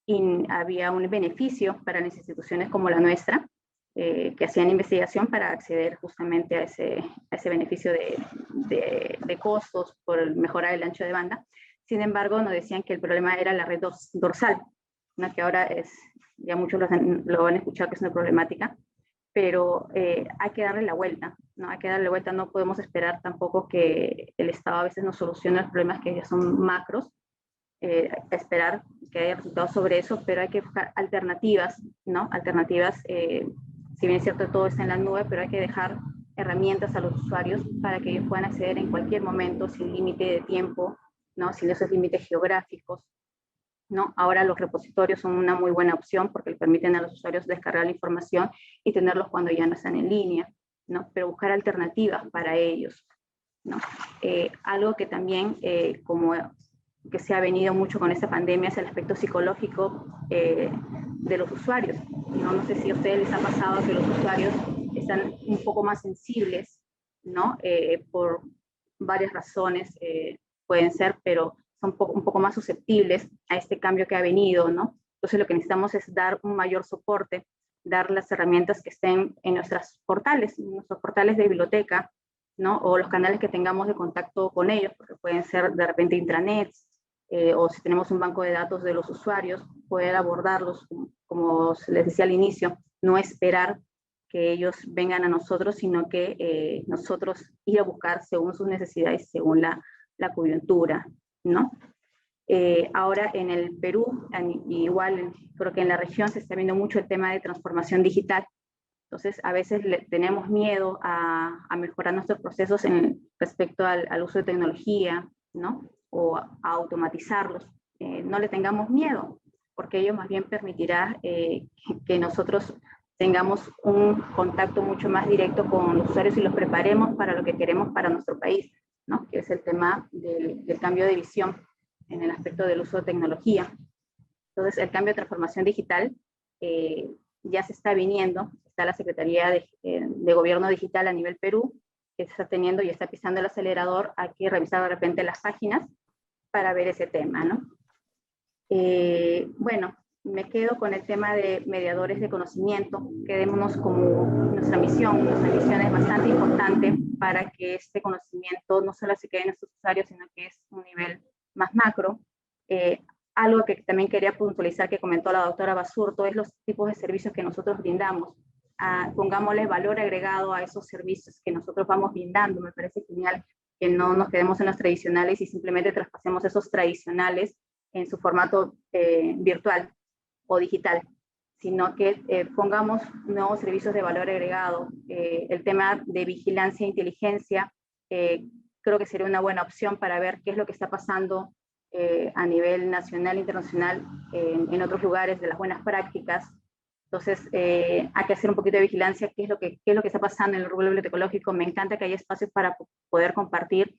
y había un beneficio para las instituciones como la nuestra, que hacían investigación para acceder justamente a ese beneficio de costos por mejorar el ancho de banda. Sin embargo, nos decían que el problema era la red dorsal, ¿no? Que ahora ya muchos lo han escuchado, que es una problemática, pero hay que darle la vuelta, ¿no? Hay que darle la vuelta, no podemos esperar tampoco que el Estado a veces nos solucione los problemas que ya son macros, esperar que haya resultados sobre eso, pero hay que buscar alternativas, ¿no? Alternativas, si bien es cierto, todo está en la nube, pero hay que dejar herramientas a los usuarios para que ellos puedan acceder en cualquier momento, sin límite de tiempo, ¿no? Sin esos límites geográficos, ¿no? Ahora los repositorios son una muy buena opción porque le permiten a los usuarios descargar la información y tenerlos cuando ya no están en línea, ¿no? Pero buscar alternativas para ellos, ¿no? Algo que también, como que se ha venido mucho con esta pandemia, es el aspecto psicológico de los usuarios, ¿no? No sé si a ustedes les ha pasado que los usuarios están un poco más sensibles, ¿no? Por varias razones pueden ser, pero son un poco más susceptibles a este cambio que ha venido, ¿no? Entonces lo que necesitamos es dar un mayor soporte, dar las herramientas que estén en nuestros portales de biblioteca, ¿no? O los canales que tengamos de contacto con ellos, porque pueden ser de repente intranets, o si tenemos un banco de datos de los usuarios, poder abordarlos, como les decía al inicio, no esperar que ellos vengan a nosotros, sino que nosotros ir a buscar según sus necesidades, según la coyuntura, ¿no? Ahora en el Perú, igual creo que en la región se está viendo mucho el tema de transformación digital. Entonces, a veces tenemos miedo a mejorar nuestros procesos respecto al uso de tecnología, ¿no? O a automatizarlos. No le tengamos miedo, porque ello más bien permitirá que nosotros tengamos un contacto mucho más directo con los usuarios y los preparemos para lo que queremos para nuestro país, ¿no? Que es el tema del cambio de visión en el aspecto del uso de tecnología. Entonces, el cambio de transformación digital ya se está viniendo. Está la Secretaría de Gobierno Digital a nivel Perú, que está teniendo y está pisando el acelerador. Hay que revisar de repente las páginas para ver ese tema, ¿no? Bueno, me quedo con el tema de mediadores de conocimiento. Quedémonos como nuestra misión. Nuestra misión es bastante importante para que este conocimiento no solo se quede en nuestros usuarios, sino que es un nivel más macro. algo que también quería puntualizar que comentó la doctora Basurto es los tipos de servicios que nosotros brindamos. Pongámosle valor agregado a esos servicios que nosotros vamos brindando. Me parece genial que no nos quedemos en los tradicionales y simplemente traspasemos esos tradicionales en su formato virtual o digital, sino que pongamos nuevos servicios de valor agregado. El tema de vigilancia e inteligencia creo que sería una buena opción para ver qué es lo que está pasando a nivel nacional e internacional en otros lugares de las buenas prácticas. Entonces, hay que hacer un poquito de vigilancia, qué es lo que está pasando en el rubro bibliotecológico. Me encanta que haya espacios para poder compartir.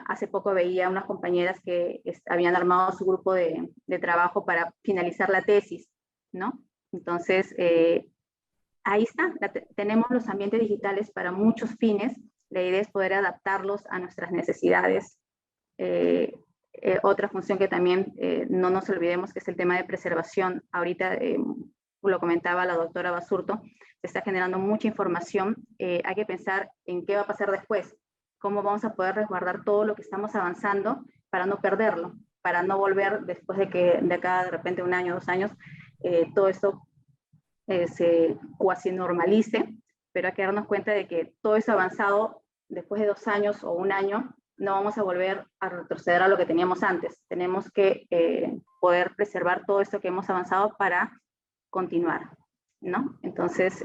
Hace poco veía unas compañeras que habían armado su grupo de trabajo para finalizar la tesis, ¿no? Entonces, ahí está, tenemos los ambientes digitales para muchos fines. La idea es poder adaptarlos a nuestras necesidades. Otra función que también no nos olvidemos, que es el tema de preservación. Ahorita lo comentaba la doctora Basurto, se está generando mucha información. Hay que pensar en qué va a pasar después, cómo vamos a poder resguardar todo lo que estamos avanzando para no perderlo, para no volver después de que de acá de repente 1 año, 2 años, todo esto se cuasi normalice, pero hay que darnos cuenta de que todo eso avanzado después de 2 años o 1 año, no vamos a volver a retroceder a lo que teníamos antes. Tenemos que poder preservar todo esto que hemos avanzado para continuar, ¿no? Entonces,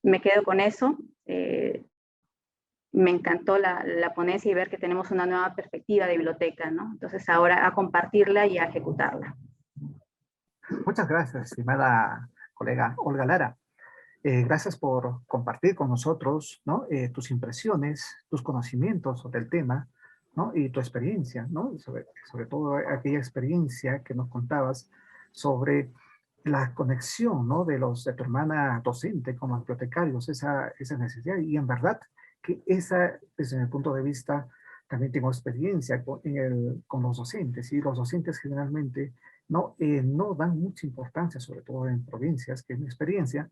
me quedo con eso. Me encantó la ponencia y ver que tenemos una nueva perspectiva de biblioteca, ¿no? Entonces, ahora a compartirla y a ejecutarla. Muchas gracias, estimada colega Olga Lara. Gracias por compartir con nosotros, ¿no? Tus impresiones, tus conocimientos sobre el tema, ¿no? Y tu experiencia, ¿no? Sobre todo aquella experiencia que nos contabas sobre la conexión, ¿no? De tu hermana docente con los bibliotecarios, esa necesidad. Y en verdad que esa, desde mi punto de vista, también tengo experiencia con los docentes, y los docentes generalmente no dan mucha importancia, sobre todo en provincias, que es mi experiencia,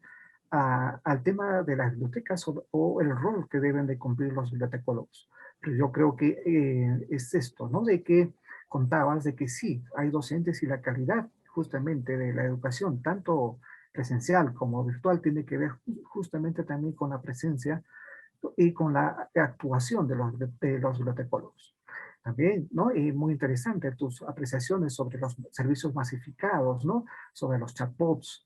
al tema de las bibliotecas o el rol que deben de cumplir los bibliotecólogos. Pero yo creo que es esto, ¿no? De que contabas de que sí, hay docentes y la calidad justamente de la educación, tanto presencial como virtual, tiene que ver justamente también con la presencia y con la actuación de los bibliotecólogos. También, ¿no? Y muy interesante tus apreciaciones sobre los servicios masificados, ¿no? Sobre los chatbots,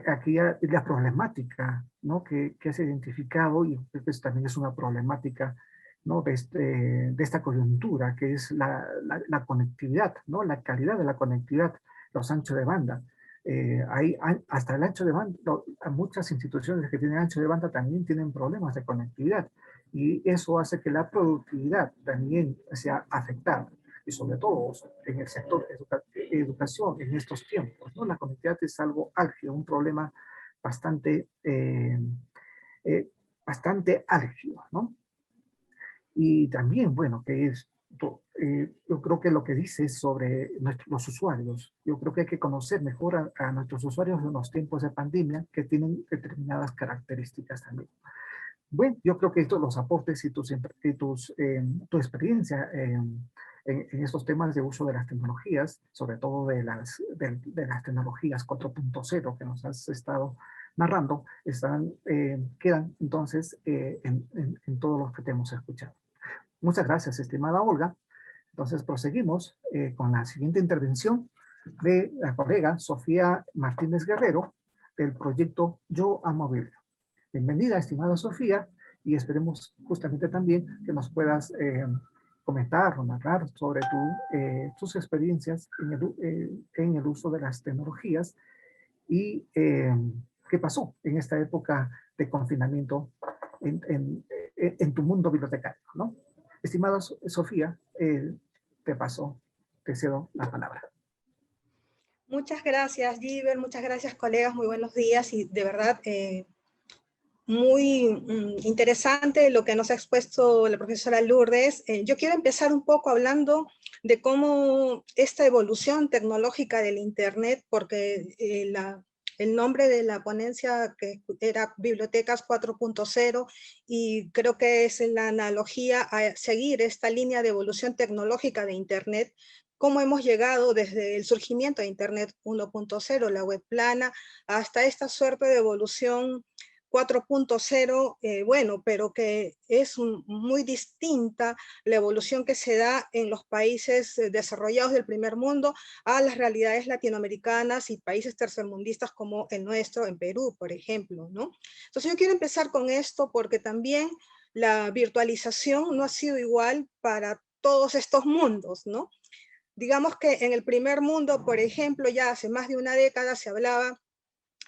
aquí la problemática, ¿no? que has identificado, y creo que también es una problemática, ¿no? de esta coyuntura, que es la conectividad, ¿no? La calidad de la conectividad, los anchos de banda. Hasta el ancho de banda, muchas instituciones que tienen ancho de banda también tienen problemas de conectividad, y eso hace que la productividad también sea afectada, y sobre todo en el sector educación en estos tiempos, ¿no? La conectividad es algo álgido, un problema bastante, bastante álgido, ¿no? Y también, bueno, yo creo que lo que dices sobre los usuarios, yo creo que hay que conocer mejor a nuestros usuarios en los tiempos de pandemia, que tienen determinadas características también. Bueno, yo creo que estos los aportes y tu experiencia en estos temas de uso de las tecnologías, sobre todo de las tecnologías 4.0 que nos has estado narrando, quedan entonces en todo lo que te hemos escuchado. Muchas gracias, estimada Olga. Entonces proseguimos con la siguiente intervención de la colega Sofía Martínez Guerrero, del proyecto Yo Amo Biblia. Bienvenida, estimada Sofía, y esperemos justamente también que nos puedas comentar o narrar sobre tus experiencias en el uso de las tecnologías y qué pasó en esta época de confinamiento en tu mundo bibliotecario, ¿no? Estimada Sofía, te cedo la palabra. Muchas gracias, Giver, muchas gracias, colegas, muy buenos días, y de verdad muy interesante lo que nos ha expuesto la profesora Lourdes. Yo quiero empezar un poco hablando de cómo esta evolución tecnológica del Internet, porque el nombre de la ponencia que era Bibliotecas 4.0, y creo que es la analogía a seguir esta línea de evolución tecnológica de Internet, cómo hemos llegado desde el surgimiento de Internet 1.0, la web plana, hasta esta suerte de evolución 4.0, bueno, pero que es muy distinta la evolución que se da en los países desarrollados del primer mundo a las realidades latinoamericanas y países tercermundistas como el nuestro, en Perú, por ejemplo, ¿no? Entonces yo quiero empezar con esto porque también la virtualización no ha sido igual para todos estos mundos, ¿no? Digamos que en el primer mundo, por ejemplo, ya hace más de una década se hablaba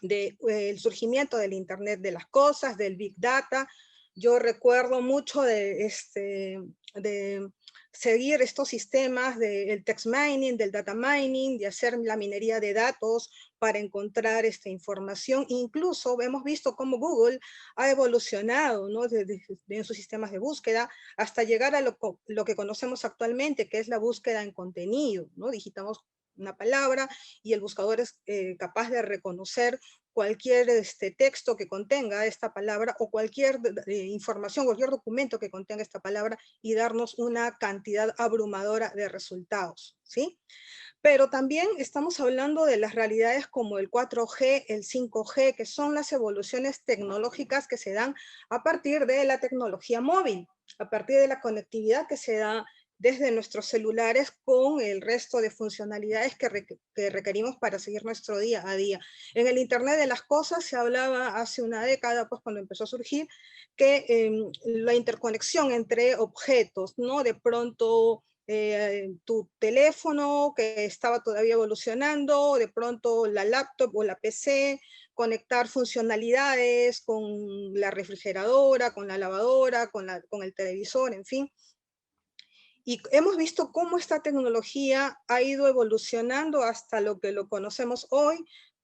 del surgimiento del Internet de las cosas, del Big Data. Yo recuerdo mucho de seguir estos sistemas del text mining, del data mining, de hacer la minería de datos para encontrar esta información. Incluso hemos visto cómo Google ha evolucionado, ¿no? En sus sistemas de búsqueda hasta llegar a lo que conocemos actualmente, que es la búsqueda en contenido, ¿no? Digitamos una palabra y el buscador es capaz de reconocer cualquier texto que contenga esta palabra o cualquier información, cualquier documento que contenga esta palabra y darnos una cantidad abrumadora de resultados, ¿sí? Pero también estamos hablando de las realidades como el 4G, el 5G, que son las evoluciones tecnológicas que se dan a partir de la tecnología móvil, a partir de la conectividad que se da desde nuestros celulares con el resto de funcionalidades que requerimos para seguir nuestro día a día. En el Internet de las cosas se hablaba hace una década, pues cuando empezó a surgir, que la interconexión entre objetos, ¿no? De pronto tu teléfono que estaba todavía evolucionando, de pronto la laptop o la PC, conectar funcionalidades con la refrigeradora, con la lavadora, con el televisor, en fin. Y hemos visto cómo esta tecnología ha ido evolucionando hasta lo que lo conocemos hoy,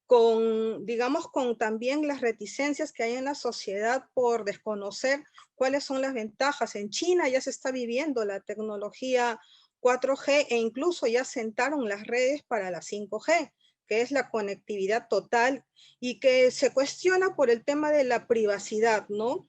con, digamos, con también las reticencias que hay en la sociedad por desconocer cuáles son las ventajas. En China ya se está viviendo la tecnología 4G e incluso ya sentaron las redes para la 5G, que es la conectividad total y que se cuestiona por el tema de la privacidad, ¿no?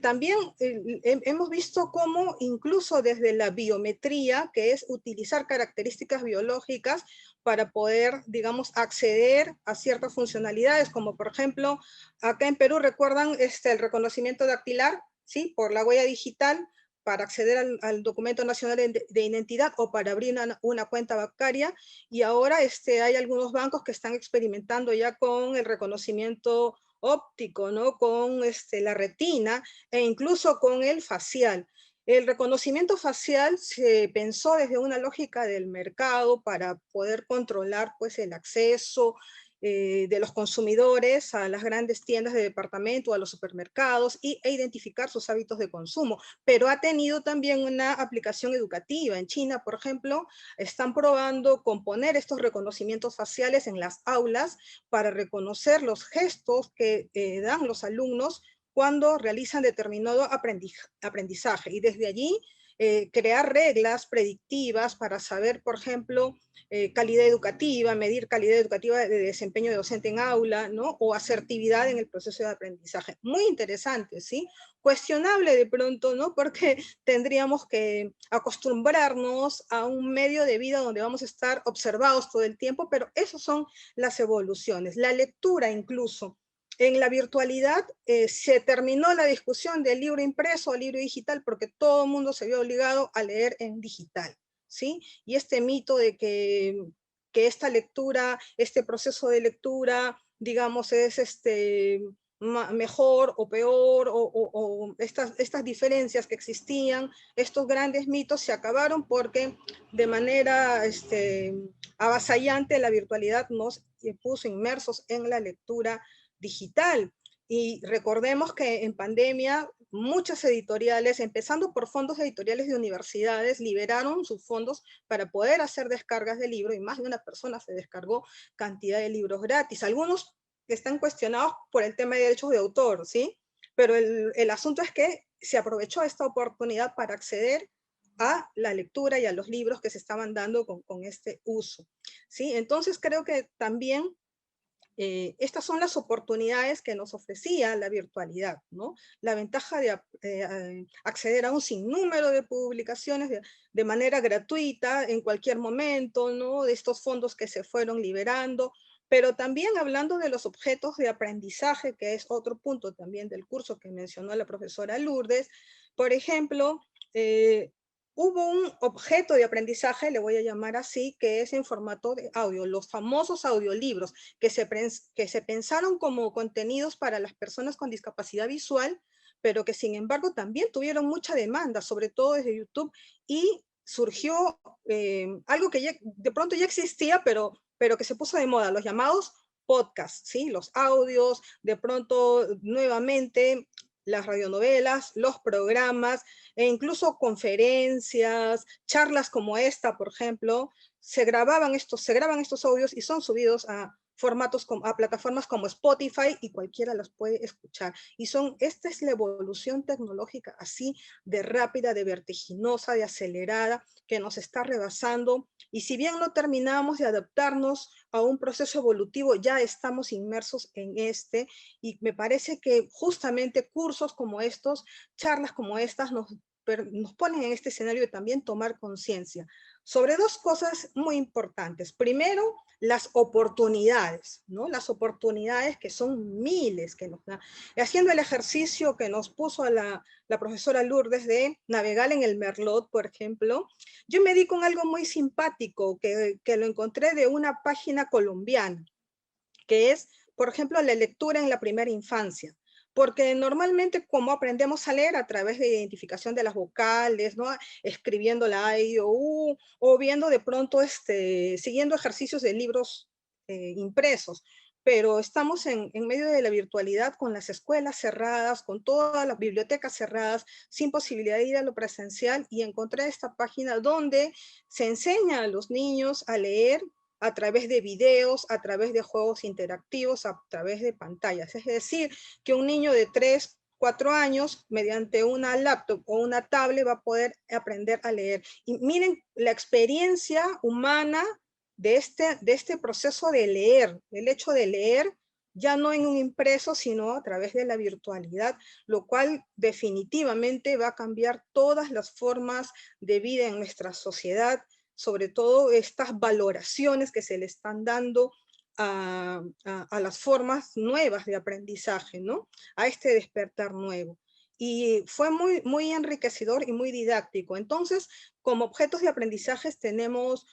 También hemos visto cómo incluso desde la biometría, que es utilizar características biológicas para poder, digamos, acceder a ciertas funcionalidades, como por ejemplo, acá en Perú recuerdan el reconocimiento dactilar, ¿sí? Por la huella digital, para acceder al documento nacional de identidad o para abrir una cuenta bancaria, y ahora hay algunos bancos que están experimentando ya con el reconocimiento óptico, ¿no? Con la retina e incluso con el facial. El reconocimiento facial se pensó desde una lógica del mercado para poder controlar pues, el acceso de los consumidores a las grandes tiendas de departamento, a los supermercados e identificar sus hábitos de consumo, pero ha tenido también una aplicación educativa. En China, por ejemplo, están probando con poner estos reconocimientos faciales en las aulas para reconocer los gestos que dan los alumnos cuando realizan determinado aprendizaje. Y desde allí crear reglas predictivas para saber, por ejemplo, calidad educativa, medir calidad educativa de desempeño de docente en aula, ¿no? O asertividad en el proceso de aprendizaje. Muy interesante, ¿sí? Cuestionable de pronto, ¿no? Porque tendríamos que acostumbrarnos a un medio de vida donde vamos a estar observados todo el tiempo, pero esas son las evoluciones. La lectura incluso. En la virtualidad se terminó la discusión del libro impreso o libro digital porque todo el mundo se vio obligado a leer en digital, ¿sí? Y este mito de que esta lectura, este proceso de lectura, digamos, es mejor o peor, o estas diferencias que existían, estos grandes mitos se acabaron porque de manera avasallante la virtualidad nos puso inmersos en la lectura digital. Y recordemos que en pandemia muchas editoriales, empezando por fondos editoriales de universidades, liberaron sus fondos para poder hacer descargas de libros y más de una persona se descargó cantidad de libros gratis. Algunos están cuestionados por el tema de derechos de autor, ¿sí? Pero el asunto es que se aprovechó esta oportunidad para acceder a la lectura y a los libros que se estaban dando con este uso, ¿sí? Entonces creo que también estas son las oportunidades que nos ofrecía la virtualidad, ¿no? La ventaja de acceder a un sinnúmero de publicaciones de manera gratuita en cualquier momento, ¿no? De estos fondos que se fueron liberando, pero también hablando de los objetos de aprendizaje, que es otro punto también del curso que mencionó la profesora Lourdes. Por ejemplo, hubo un objeto de aprendizaje, le voy a llamar así, que es en formato de audio, los famosos audiolibros, que se pensaron como contenidos para las personas con discapacidad visual, pero que sin embargo también tuvieron mucha demanda, sobre todo desde YouTube, y surgió algo que ya, de pronto ya existía, pero que se puso de moda, los llamados podcasts, ¿sí? Los audios, de pronto nuevamente las radionovelas, los programas, e incluso conferencias, charlas como esta, por ejemplo, se graban estos audios y son subidos a formatos, a plataformas como Spotify, y cualquiera las puede escuchar. Y esta es la evolución tecnológica así de rápida, de vertiginosa, de acelerada, que nos está rebasando. Y si bien no terminamos de adaptarnos a un proceso evolutivo, ya estamos inmersos en este, y me parece que justamente cursos como estos, charlas como estas, nos ponen en este escenario de también tomar conciencia sobre dos cosas muy importantes. Primero, las oportunidades, ¿no? Las oportunidades que son miles que nos da. Haciendo el ejercicio que nos puso la profesora Lourdes de navegar en el Merlot, por ejemplo, yo me di con algo muy simpático que lo encontré de una página colombiana, que es, por ejemplo, la lectura en la primera infancia. Porque normalmente como aprendemos a leer a través de identificación de las vocales, ¿no? Escribiendo la A, I, O, U, o viendo de pronto, siguiendo ejercicios de libros impresos. Pero estamos en medio de la virtualidad, con las escuelas cerradas, con todas las bibliotecas cerradas, sin posibilidad de ir a lo presencial, y encontré esta página donde se enseña a los niños a leer a través de videos, a través de juegos interactivos, a través de pantallas. Es decir, que un niño de 3, 4 años, mediante una laptop o una tablet, va a poder aprender a leer. Y miren la experiencia humana de este proceso de leer, el hecho de leer ya no en un impreso, sino a través de la virtualidad, lo cual definitivamente va a cambiar todas las formas de vida en nuestra sociedad, sobre todo estas valoraciones que se le están dando a las formas nuevas de aprendizaje, ¿no? A este despertar nuevo. Y fue muy, muy enriquecedor y muy didáctico. Entonces, como objetos de aprendizaje tenemos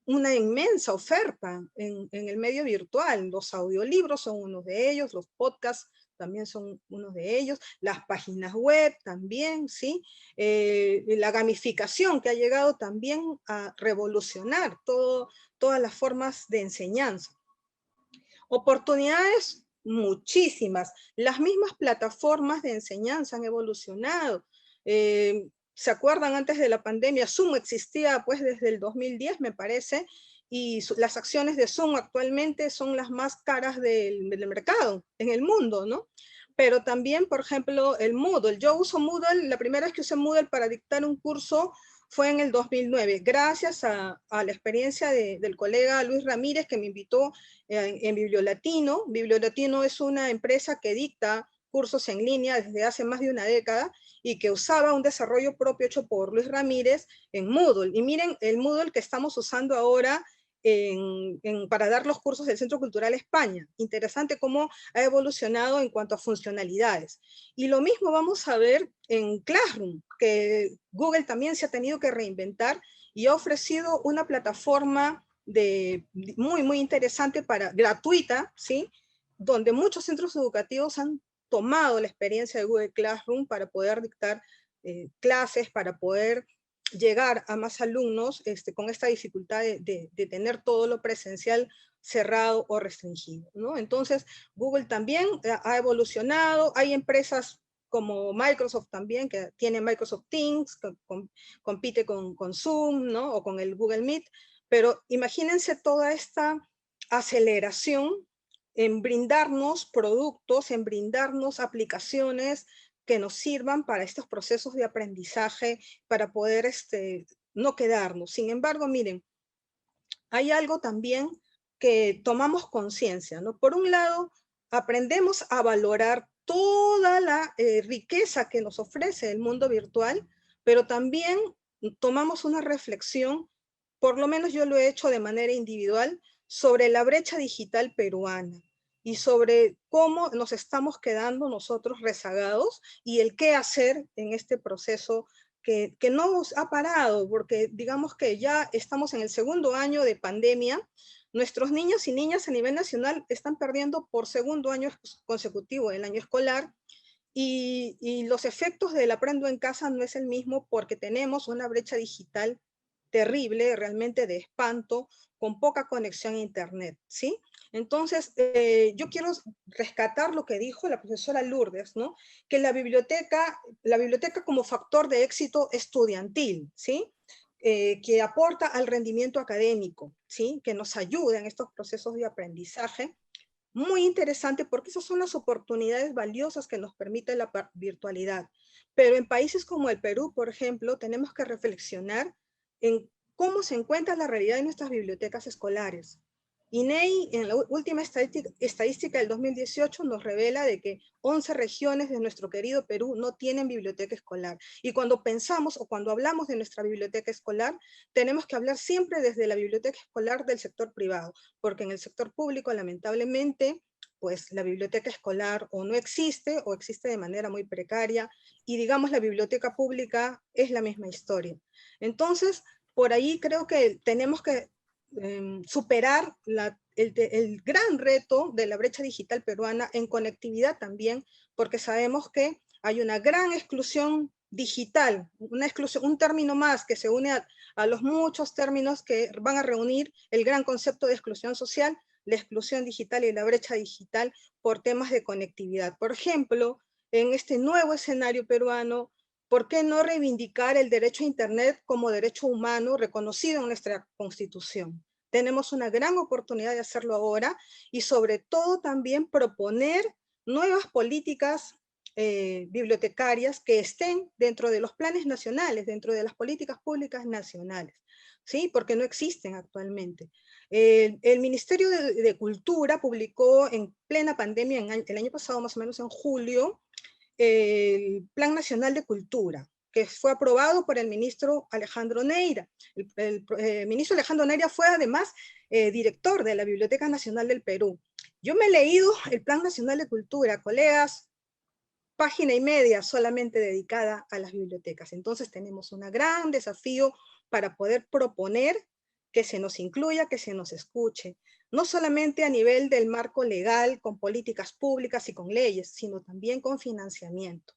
una inmensa oferta en el medio virtual. Los audiolibros son uno de ellos, los podcasts también son uno de ellos, las páginas web también, ¿sí? La gamificación que ha llegado también a revolucionar todas las formas de enseñanza. Oportunidades muchísimas. Las mismas plataformas de enseñanza han evolucionado. ¿Se acuerdan? Antes de la pandemia, Zoom existía pues desde el 2010, me parece, y las acciones de Zoom actualmente son las más caras del mercado, en el mundo, ¿no? Pero también, por ejemplo, el Moodle. Yo uso Moodle, la primera vez que usé Moodle para dictar un curso fue en el 2009, gracias a la experiencia del colega Luis Ramírez, que me invitó en Bibliolatino. Bibliolatino es una empresa que dicta cursos en línea desde hace más de una década, y que usaba un desarrollo propio hecho por Luis Ramírez en Moodle. Y miren el Moodle que estamos usando ahora para dar los cursos del Centro Cultural España. Interesante cómo ha evolucionado en cuanto a funcionalidades. Y lo mismo vamos a ver en Classroom, que Google también se ha tenido que reinventar y ha ofrecido una plataforma muy, muy interesante, gratuita, ¿sí? Donde muchos centros educativos han tomado la experiencia de Google Classroom para poder dictar clases, para poder llegar a más alumnos con esta dificultad de tener todo lo presencial cerrado o restringido, ¿no? Entonces, Google también ha evolucionado. Hay empresas como Microsoft también, que tiene Microsoft Teams, que compite con Zoom, ¿no? O con el Google Meet. Pero imagínense toda esta aceleración en brindarnos productos, en brindarnos aplicaciones que nos sirvan para estos procesos de aprendizaje, para poder no quedarnos. Sin embargo, miren, hay algo también que tomamos conciencia, ¿no? Por un lado, aprendemos a valorar toda la riqueza que nos ofrece el mundo virtual, pero también tomamos una reflexión, por lo menos yo lo he hecho de manera individual, sobre la brecha digital peruana y sobre cómo nos estamos quedando nosotros rezagados y el qué hacer en este proceso que no nos ha parado, porque digamos que ya estamos en el segundo año de pandemia. Nuestros niños y niñas a nivel nacional están perdiendo por segundo año consecutivo el año escolar, y los efectos del aprendo en casa no es el mismo porque tenemos una brecha digital terrible, realmente de espanto, con poca conexión a internet, ¿sí? Entonces, yo quiero rescatar lo que dijo la profesora Lourdes, ¿no? Que la biblioteca como factor de éxito estudiantil, ¿sí? Que aporta al rendimiento académico, ¿sí? Que nos ayuda en estos procesos de aprendizaje. Muy interesante porque esas son las oportunidades valiosas que nos permite la virtualidad. Pero en países como el Perú, por ejemplo, tenemos que reflexionar en cómo se encuentra la realidad de nuestras bibliotecas escolares. INEI, en la última estadística del 2018, nos revela de que 11 regiones de nuestro querido Perú no tienen biblioteca escolar. Y cuando pensamos o cuando hablamos de nuestra biblioteca escolar, tenemos que hablar siempre desde la biblioteca escolar del sector privado, porque en el sector público, lamentablemente, pues la biblioteca escolar o no existe o existe de manera muy precaria, y digamos la biblioteca pública es la misma historia. Entonces, por ahí creo que tenemos que superar el gran reto de la brecha digital peruana en conectividad también, porque sabemos que hay una gran exclusión digital, una exclusión, un término más que se une a los muchos términos que van a reunir el gran concepto de exclusión social, la exclusión digital y la brecha digital por temas de conectividad. Por ejemplo, en este nuevo escenario peruano, ¿por qué no reivindicar el derecho a Internet como derecho humano reconocido en nuestra Constitución? Tenemos una gran oportunidad de hacerlo ahora y sobre todo también proponer nuevas políticas bibliotecarias que estén dentro de los planes nacionales, dentro de las políticas públicas nacionales, ¿sí? Porque no existen actualmente. El Ministerio de Cultura publicó en plena pandemia, el año pasado más o menos en julio, el Plan Nacional de Cultura, que fue aprobado por el ministro Alejandro Neira. El ministro Alejandro Neira fue además director de la Biblioteca Nacional del Perú. Yo me he leído el Plan Nacional de Cultura, colegas, página y media solamente dedicada a las bibliotecas. Entonces tenemos un gran desafío para poder proponer que se nos incluya, que se nos escuche, no solamente a nivel del marco legal, con políticas públicas y con leyes, sino también con financiamiento.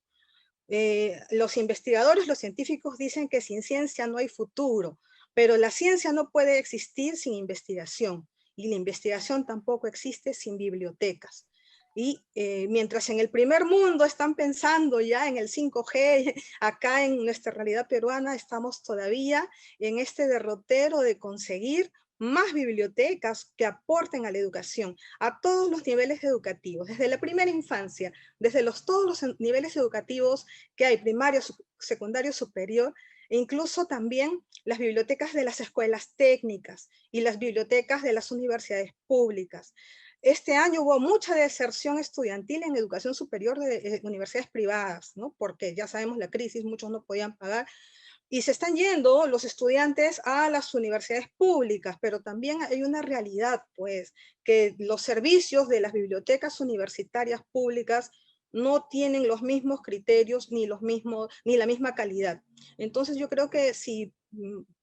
Los investigadores, los científicos dicen que sin ciencia no hay futuro, pero la ciencia no puede existir sin investigación, y la investigación tampoco existe sin bibliotecas. Y mientras en el primer mundo están pensando ya en el 5G, acá en nuestra realidad peruana estamos todavía en este derrotero de conseguir más bibliotecas que aporten a la educación, a todos los niveles educativos, desde la primera infancia, desde todos los niveles educativos que hay, primario, secundario, superior, e incluso también las bibliotecas de las escuelas técnicas y las bibliotecas de las universidades públicas. Este año hubo mucha deserción estudiantil en educación superior de universidades privadas, ¿no? Porque ya sabemos la crisis, muchos no podían pagar, y se están yendo los estudiantes a las universidades públicas, pero también hay una realidad, pues, que los servicios de las bibliotecas universitarias públicas no tienen los mismos criterios ni la misma calidad. Entonces yo creo que si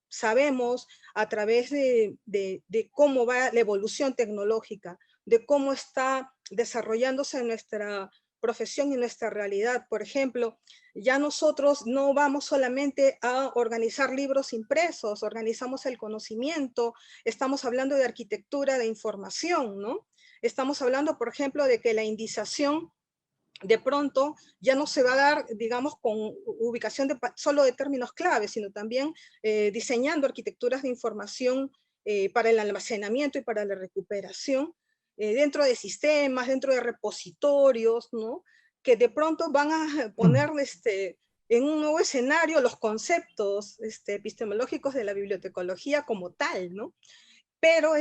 sabemos a través de cómo va la evolución tecnológica, de cómo está desarrollándose nuestra profesión y nuestra realidad. Por ejemplo, ya nosotros no vamos solamente a organizar libros impresos, organizamos el conocimiento, estamos hablando de arquitectura de información, ¿no? Estamos hablando, por ejemplo, de que la indización de pronto ya no se va a dar, digamos, con ubicación solo de términos clave, sino también diseñando arquitecturas de información para el almacenamiento y para la recuperación, dentro de sistemas, dentro de repositorios, ¿no? Que de pronto van a poner en un nuevo escenario los conceptos epistemológicos de la bibliotecología como tal, ¿no? pero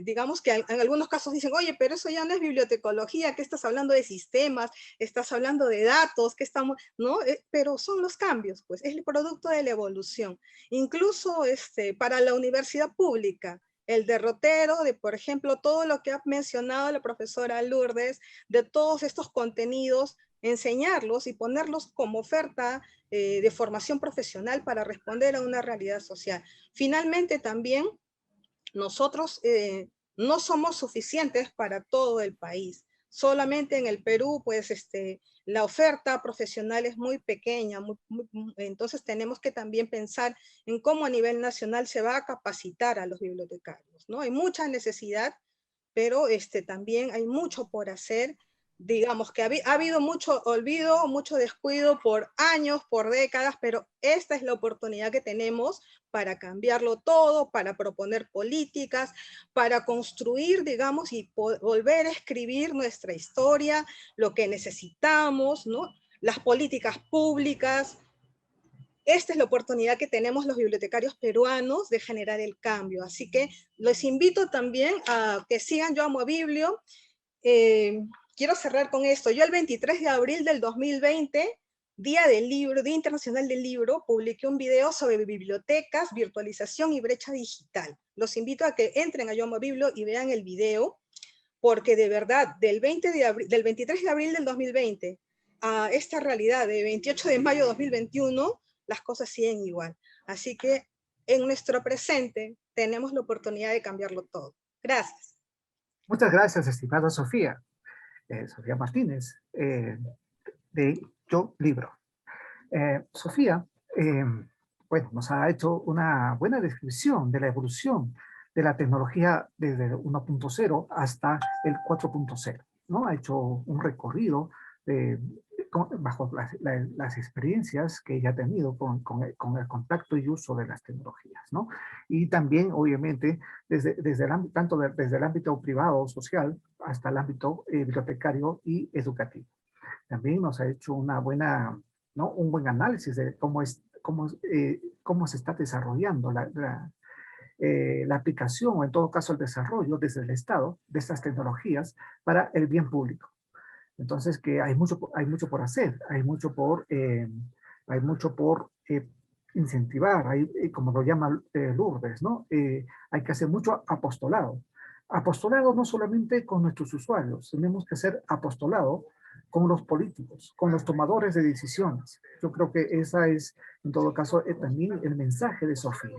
digamos que en algunos casos dicen, oye, pero eso ya no es bibliotecología, ¿qué estás hablando de sistemas? ¿Estás hablando de datos? ¿Qué estamos? ¿No? Pero son los cambios, pues, es el producto de la evolución. Incluso para la universidad pública, el derrotero de, por ejemplo, todo lo que ha mencionado la profesora Lourdes, de todos estos contenidos, enseñarlos y ponerlos como oferta de formación profesional para responder a una realidad social. Finalmente también, nosotros no somos suficientes para todo el país. Solamente en el Perú, pues, la oferta profesional es muy pequeña, entonces tenemos que también pensar en cómo a nivel nacional se va a capacitar a los bibliotecarios, ¿no? Hay mucha necesidad, pero también hay mucho por hacer. Digamos que ha habido mucho olvido, mucho descuido por años, por décadas, pero esta es la oportunidad que tenemos para cambiarlo todo, para proponer políticas, para construir, digamos, y volver a escribir nuestra historia, lo que necesitamos, ¿no? Las políticas públicas. Esta es la oportunidad que tenemos los bibliotecarios peruanos de generar el cambio. Así que los invito también a que sigan Yo Amo a Biblio. Quiero cerrar con esto. Yo el 23 de abril del 2020, Día del Libro, Día Internacional del Libro, publiqué un video sobre bibliotecas, virtualización y brecha digital. Los invito a que entren a Yo Amo a Biblio y vean el video, porque de verdad, del 23 de abril del 2020 a esta realidad de 28 de mayo de 2021, las cosas siguen igual. Así que en nuestro presente tenemos la oportunidad de cambiarlo todo. Gracias. Muchas gracias, estimada Sofía. Sofía Martínez, de Yo Libro. Sofía, bueno, nos ha hecho una buena descripción de la evolución de la tecnología desde el 1.0 hasta el 4.0, ¿no? Ha hecho un recorrido bajo las experiencias que ella ha tenido con el contacto y uso de las tecnologías, ¿no? Y también, obviamente, desde el ámbito privado o social hasta el ámbito bibliotecario y educativo. También nos ha hecho una buena, ¿no? Un buen análisis de cómo se está desarrollando la aplicación, o en todo caso el desarrollo desde el Estado de estas tecnologías para el bien público. Entonces, que hay mucho por hacer, hay mucho por incentivar, como lo llama Lourdes, ¿no? Hay que hacer mucho apostolado. Apostolado no solamente con nuestros usuarios, tenemos que hacer apostolado con los políticos, con los tomadores de decisiones. Yo creo que esa es, en todo caso, también el mensaje de Sofía,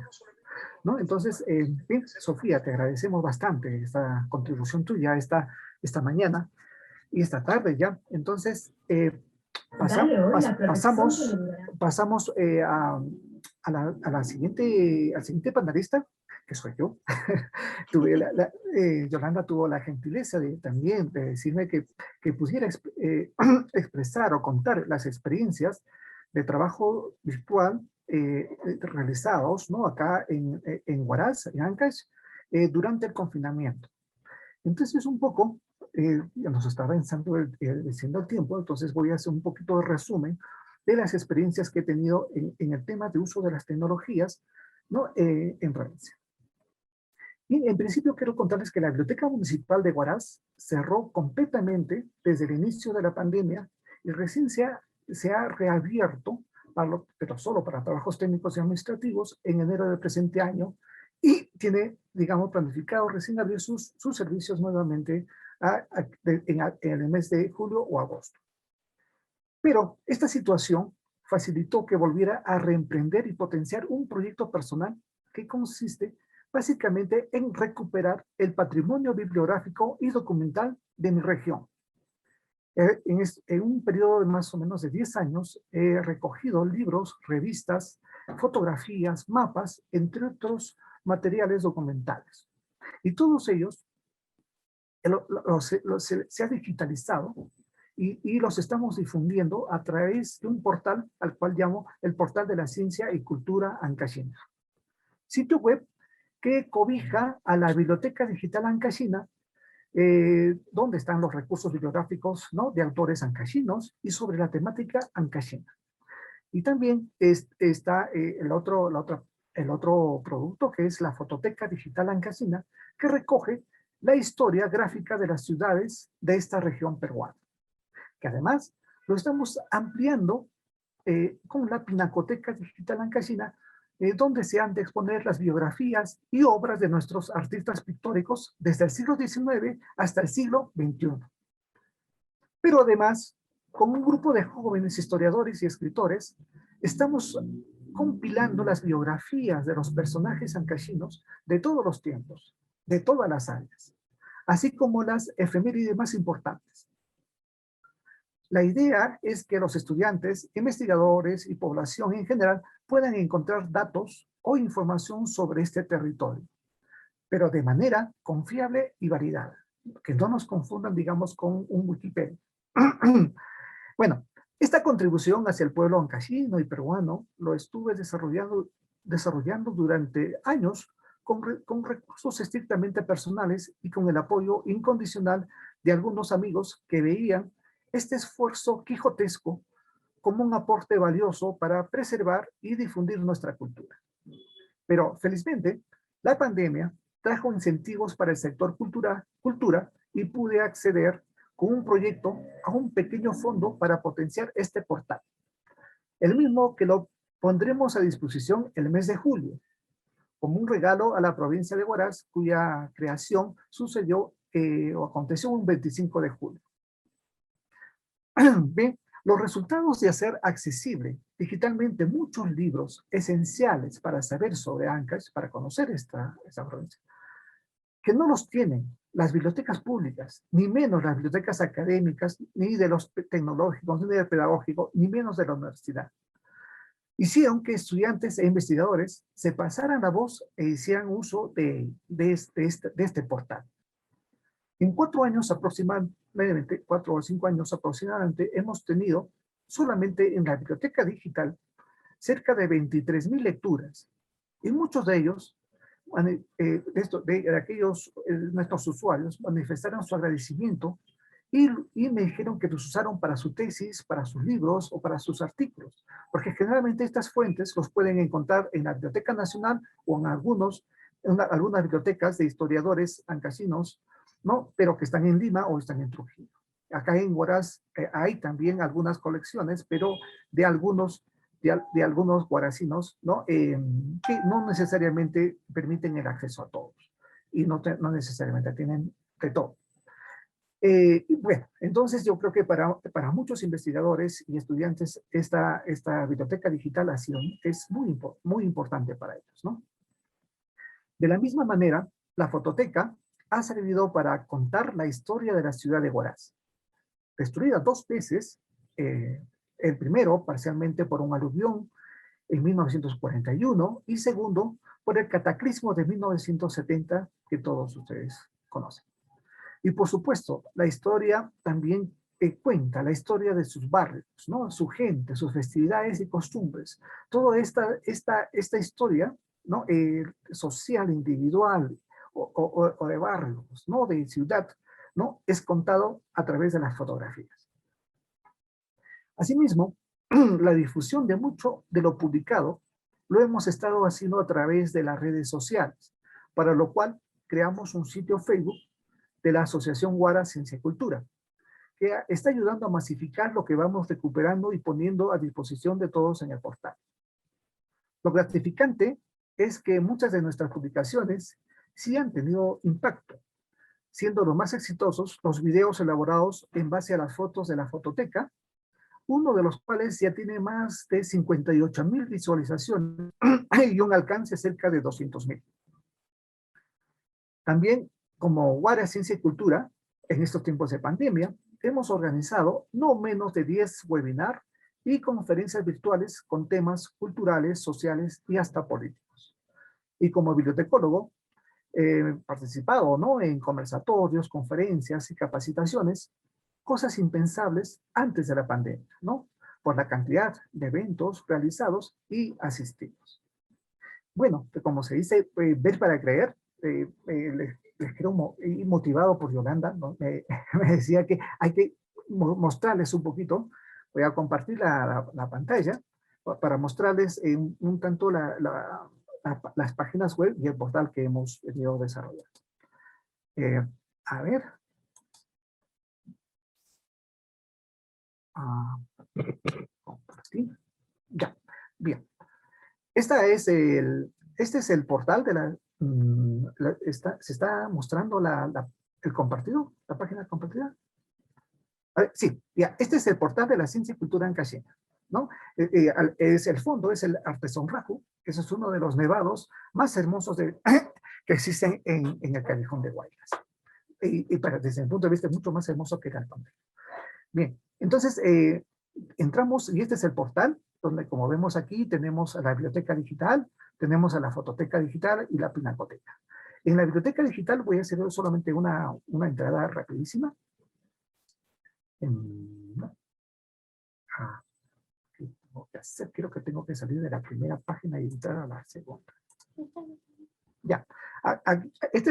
¿no? Entonces, bien, Sofía, te agradecemos bastante esta contribución tuya esta mañana y esta tarde ya. Entonces, pasamos al siguiente panelista, que soy yo. Yolanda tuvo la gentileza también de decirme que pudiera expresar o contar las experiencias de trabajo virtual realizados, ¿no? Acá en Huaraz, en Ancash, durante el confinamiento. Entonces, un poco, ya nos está avanzando diciendo el tiempo, entonces voy a hacer un poquito de resumen de las experiencias que he tenido en el tema de uso de las tecnologías, ¿no? En Valencia. Y en principio quiero contarles que la Biblioteca Municipal de Huaraz cerró completamente desde el inicio de la pandemia y recién se ha reabierto, pero solo para trabajos técnicos y administrativos, en enero del presente año, y tiene, digamos, planificado recién abrir sus servicios nuevamente en el mes de julio o agosto. Pero esta situación facilitó que volviera a reemprender y potenciar un proyecto personal que consiste básicamente en recuperar el patrimonio bibliográfico y documental de mi región. En un periodo de más o menos de 10 años he recogido libros, revistas, fotografías, mapas, entre otros materiales documentales. Y todos ellos se ha digitalizado y los estamos difundiendo a través de un portal al cual llamo el Portal de la Ciencia y Cultura Ancashina. Sitio web que cobija a la Biblioteca Digital Ancashina, donde están los recursos bibliográficos, ¿no? De autores ancashinos y sobre la temática ancashina. Y también está la otra el otro producto, que es la Fototeca Digital Ancashina, que recoge la historia gráfica de las ciudades de esta región peruana, que además lo estamos ampliando con la Pinacoteca Digital Ancashina, donde se han de exponer las biografías y obras de nuestros artistas pictóricos desde el siglo XIX hasta el siglo XXI. Pero además, con un grupo de jóvenes historiadores y escritores, estamos compilando las biografías de los personajes ancashinos de todos los tiempos, de todas las áreas, así como las efemérides más importantes. La idea es que los estudiantes, investigadores y población en general puedan encontrar datos o información sobre este territorio, pero de manera confiable y validada, que no nos confundan, digamos, con un Wikipedia. Bueno, esta contribución hacia el pueblo ancashino y peruano lo estuve desarrollando durante años con recursos estrictamente personales y con el apoyo incondicional de algunos amigos que veían este esfuerzo quijotesco como un aporte valioso para preservar y difundir nuestra cultura. Pero felizmente, la pandemia trajo incentivos para el sector cultura y pude acceder con un proyecto a un pequeño fondo para potenciar este portal. El mismo que lo pondremos a disposición el mes de julio, como un regalo a la provincia de Huaraz, cuya creación sucedió o aconteció un 25 de julio. Bien, los resultados de hacer accesible digitalmente muchos libros esenciales para saber sobre Ancash, para conocer esta provincia, que no los tienen las bibliotecas públicas, ni menos las bibliotecas académicas, ni de los tecnológicos, ni del pedagógico, ni menos de la universidad. Hicieron que estudiantes e investigadores se pasaran la voz e hicieran uso de este portal. En 4 años aproximadamente, 4 o 5 años aproximadamente, hemos tenido solamente en la biblioteca digital cerca de 23,000 lecturas. Y muchos de ellos, de aquellos nuestros usuarios, manifestaron su agradecimiento y me dijeron que los usaron para su tesis, para sus libros o para sus artículos. Porque generalmente estas fuentes los pueden encontrar en la Biblioteca Nacional o en algunas bibliotecas de historiadores ancashinos, ¿no? Pero que están en Lima o están en Trujillo. Acá en Huaraz hay también algunas colecciones, pero de algunos huarazinos, ¿no? Que no necesariamente permiten el acceso a todos y no necesariamente tienen de todo. Bueno, entonces yo creo que para muchos investigadores y estudiantes esta biblioteca digital es muy importante para ellos, ¿no? De la misma manera, la fototeca ha servido para contar la historia de la ciudad de Huaraz. Destruida 2 veces, el primero parcialmente por un aluvión en 1941 y segundo por el cataclismo de 1970 que todos ustedes conocen. Y por supuesto, la historia también cuenta la historia de sus barrios, ¿no? Su gente, sus festividades y costumbres. Toda esta historia, ¿no? Social, individual o de barrios, ¿no? De ciudad, ¿no? Es contado a través de las fotografías. Asimismo, la difusión de mucho de lo publicado lo hemos estado haciendo a través de las redes sociales, para lo cual creamos un sitio Facebook de la Asociación Huaraz Ciencia y Cultura, que está ayudando a masificar lo que vamos recuperando y poniendo a disposición de todos en el portal. Lo gratificante es que muchas de nuestras publicaciones sí han tenido impacto, siendo los más exitosos los videos elaborados en base a las fotos de la fototeca, uno de los cuales ya tiene más de 58,000 visualizaciones y un alcance cerca de 200,000. También, como Huaraz Ciencia y Cultura, en estos tiempos de pandemia, hemos organizado no menos de 10 webinars y conferencias virtuales con temas culturales, sociales y hasta políticos. Y como bibliotecólogo, he participado, ¿no? En conversatorios, conferencias y capacitaciones, cosas impensables antes de la pandemia, ¿no? Por la cantidad de eventos realizados y asistidos. Bueno, como se dice, ver para creer, les quiero ir motivado por Yolanda, ¿no? Me decía que hay que mostrarles un poquito. Voy a compartir la pantalla para mostrarles un tanto las páginas web y el portal que hemos venido desarrollando. A ver. Compartir. Ya, bien. Este es el portal de se está mostrando el compartido, la página compartida. A ver, sí, ya, este es el portal de la ciencia y cultura ancashina, ¿no? Es el fondo, es el Artesonraku, que es uno de los nevados más hermosos que existen en el Callejón de Guaymas. Desde mi punto de vista, es mucho más hermoso que Galpán. Bien, entonces entramos, y este es el portal, donde como vemos aquí tenemos a la biblioteca digital, tenemos a la fototeca digital y la pinacoteca. En la biblioteca digital voy a hacer solamente una entrada rapidísima. ¿Qué tengo que hacer? Creo que tengo que salir de la primera página y entrar a la segunda. Ya, esta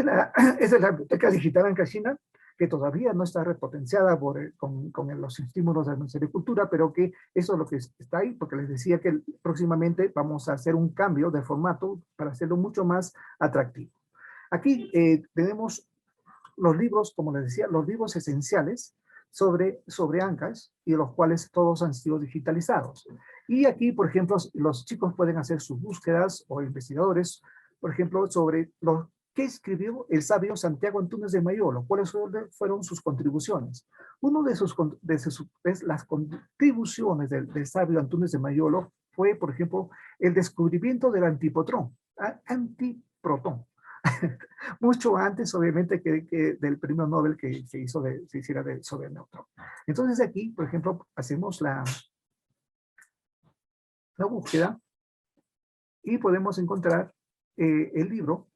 es la biblioteca digital ancashina, que todavía no está repotenciada con los estímulos del Ministerio de Cultura, pero que eso es lo que está ahí, porque les decía que próximamente vamos a hacer un cambio de formato para hacerlo mucho más atractivo. Aquí tenemos los libros, como les decía, los libros esenciales sobre Ancash, y los cuales todos han sido digitalizados. Y aquí, por ejemplo, los chicos pueden hacer sus búsquedas, o investigadores, por ejemplo, sobre ¿qué escribió el sabio Santiago Antúnez de Mayolo? ¿Cuáles fueron sus contribuciones? Una de las contribuciones del sabio Antúnez de Mayolo fue, por ejemplo, el descubrimiento del antiprotón. Mucho antes, obviamente, que del premio Nobel que se hiciera sobre el neutrón. Entonces aquí, por ejemplo, hacemos la búsqueda y podemos encontrar el libro.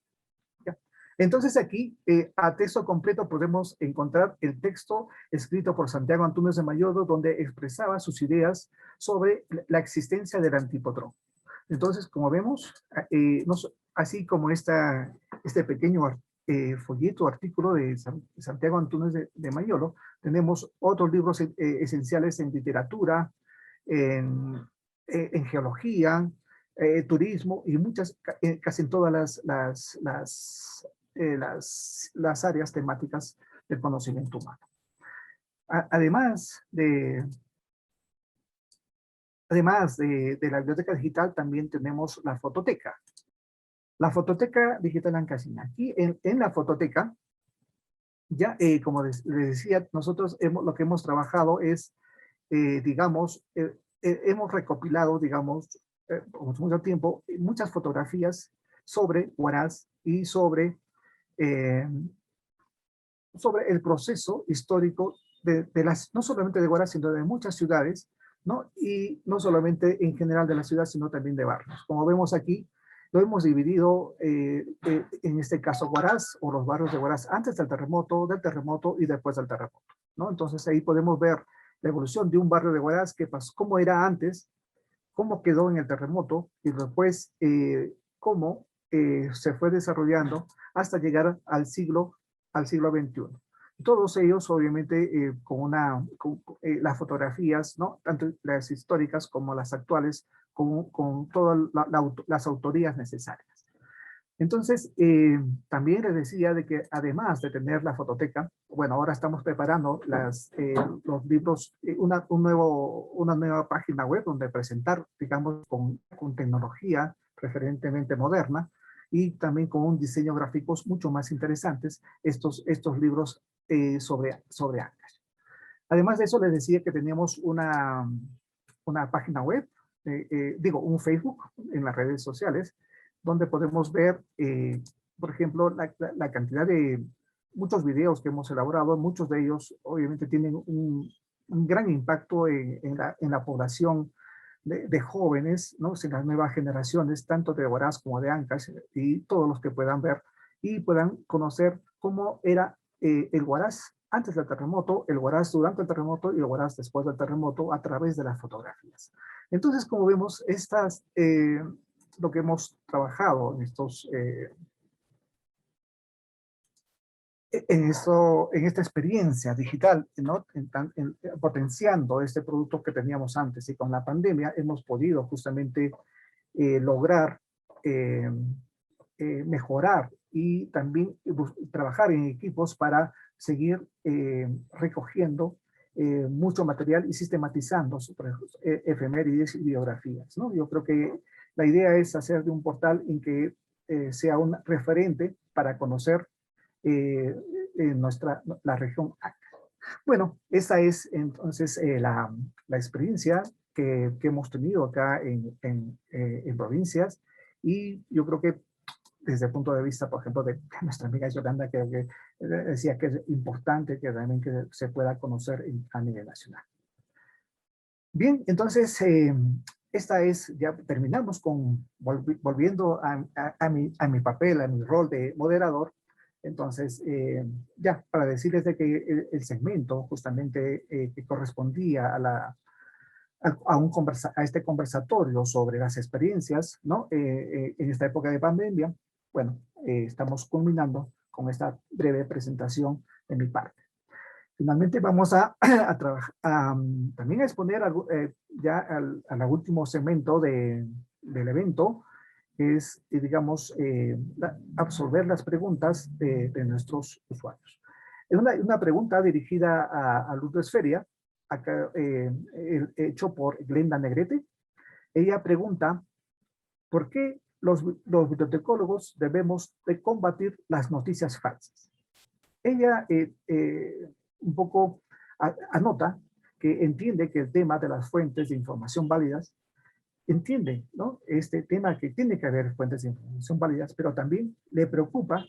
Entonces aquí, a texto completo, podemos encontrar el texto escrito por Santiago Antúnez de Mayolo, donde expresaba sus ideas sobre la existencia del antiprotón. Entonces, como vemos, así como este pequeño folleto, artículo de Santiago Antúnez de Mayolo, tenemos otros libros esenciales en literatura, en geología, turismo, y casi en todas las áreas temáticas del conocimiento humano. Además de la biblioteca digital, también tenemos la fototeca. La fototeca digital ancashina. Aquí en la fototeca, ya como les decía, nosotros lo que hemos trabajado es, digamos, hemos recopilado, digamos, por mucho tiempo, muchas fotografías sobre Huaraz y sobre el proceso histórico no solamente de Huaraz, sino de muchas ciudades, ¿no? Y no solamente en general de la ciudad, sino también de barrios. Como vemos aquí, lo hemos dividido, en este caso, Huaraz, o los barrios de Huaraz, antes del terremoto y después del terremoto, ¿no? Entonces ahí podemos ver la evolución de un barrio de Huaraz, cómo era antes, cómo quedó en el terremoto, y después cómo se fue desarrollando hasta llegar al siglo XXI. Todos ellos, obviamente, con las fotografías, ¿no? Tanto las históricas como las actuales, con todas las autorías necesarias. Entonces, también les decía de que además de tener la fototeca, bueno, ahora estamos preparando los libros, una nueva página web donde presentar, digamos, con tecnología preferentemente moderna, y también con un diseño gráficos mucho más interesantes, estos libros sobre Ancash. Además de eso, les decía que teníamos una página web, un Facebook en las redes sociales, donde podemos ver, por ejemplo, la cantidad de muchos videos que hemos elaborado. Muchos de ellos obviamente tienen un gran impacto en la población de jóvenes, ¿no? En las nuevas generaciones, tanto de Huaraz como de Ancash, y todos los que puedan ver y puedan conocer cómo era el Huaraz antes del terremoto, el Huaraz durante el terremoto y el Huaraz después del terremoto, a través de las fotografías. Entonces, como vemos, lo que hemos trabajado en esta experiencia digital, ¿no? Potenciando este producto que teníamos antes, y con la pandemia hemos podido justamente lograr mejorar y también trabajar en equipos para seguir recogiendo mucho material y sistematizando sobre efemérides y biografías, ¿no? Yo creo que la idea es hacer de un portal en que sea un referente para conocer la región ACA. Bueno, esa es entonces la experiencia que hemos tenido acá en provincias, y yo creo que desde el punto de vista, por ejemplo, de nuestra amiga Yolanda, que decía que es importante que realmente se pueda conocer a nivel nacional. Bien, entonces, esta es, ya terminamos con, volviendo a mi papel, a mi rol de moderador. Entonces, ya, para decirles de que el segmento justamente que correspondía a este conversatorio sobre las experiencias, ¿no? En esta época de pandemia, bueno, estamos culminando con esta breve presentación de mi parte. Finalmente vamos a trabajar, también a exponer ya al último segmento del evento, que es, digamos, absorber las preguntas de nuestros usuarios. Es una pregunta dirigida a Lourdes Feria, acá, hecho por Glenda Negrete. Ella pregunta, ¿por qué los bibliotecólogos debemos de combatir las noticias falsas? Ella un poco anota que entiende que el tema de las fuentes de información válidas, entiende, ¿no? Este tema que tiene que haber fuentes de información válidas, pero también le preocupa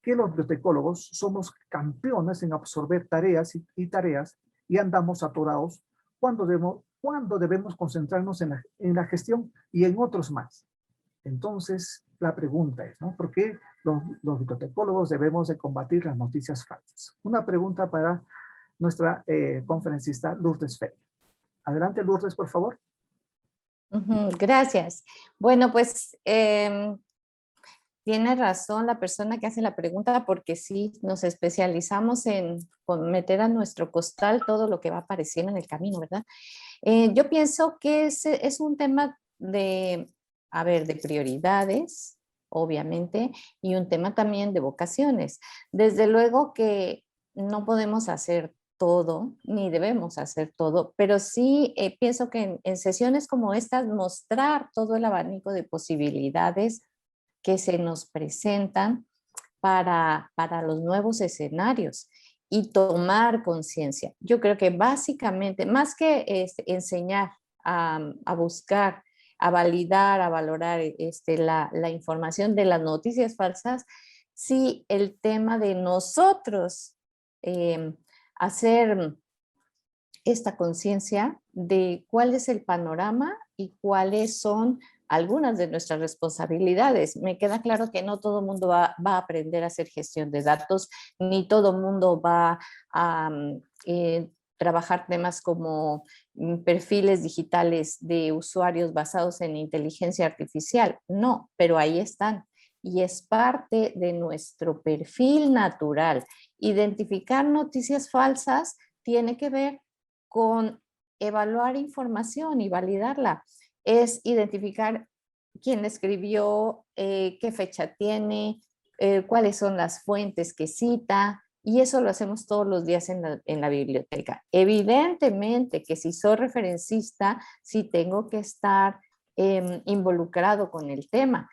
que los bibliotecólogos somos campeones en absorber tareas y tareas, y andamos atorados cuando debemos concentrarnos en la gestión y en otros más. Entonces, la pregunta es, ¿no? ¿Por qué los bibliotecólogos debemos de combatir las noticias falsas? Una pregunta para nuestra conferencista Lourdes Feria. Adelante, Lourdes, por favor. Gracias. Bueno, pues tiene razón la persona que hace la pregunta, porque sí, nos especializamos en meter a nuestro costal todo lo que va apareciendo en el camino, ¿verdad? Yo pienso que es un tema de prioridades, obviamente, y un tema también de vocaciones. Desde luego que no podemos hacer todo, ni debemos hacer todo, pero sí pienso que en sesiones como estas, mostrar todo el abanico de posibilidades que se nos presentan para los nuevos escenarios y tomar conciencia. Yo creo que básicamente, más que enseñar a buscar, a validar, a valorar la información de las noticias falsas, sí el tema de nosotros hacer esta conciencia de cuál es el panorama y cuáles son algunas de nuestras responsabilidades. Me queda claro que no todo el mundo va a aprender a hacer gestión de datos, ni todo el mundo va a trabajar temas como perfiles digitales de usuarios basados en inteligencia artificial. No, pero ahí están. Y es parte de nuestro perfil natural. Identificar noticias falsas tiene que ver con evaluar información y validarla. Es identificar quién escribió, qué fecha tiene, cuáles son las fuentes que cita, y eso lo hacemos todos los días en la biblioteca. Evidentemente que si soy referencista, sí tengo que estar involucrado con el tema.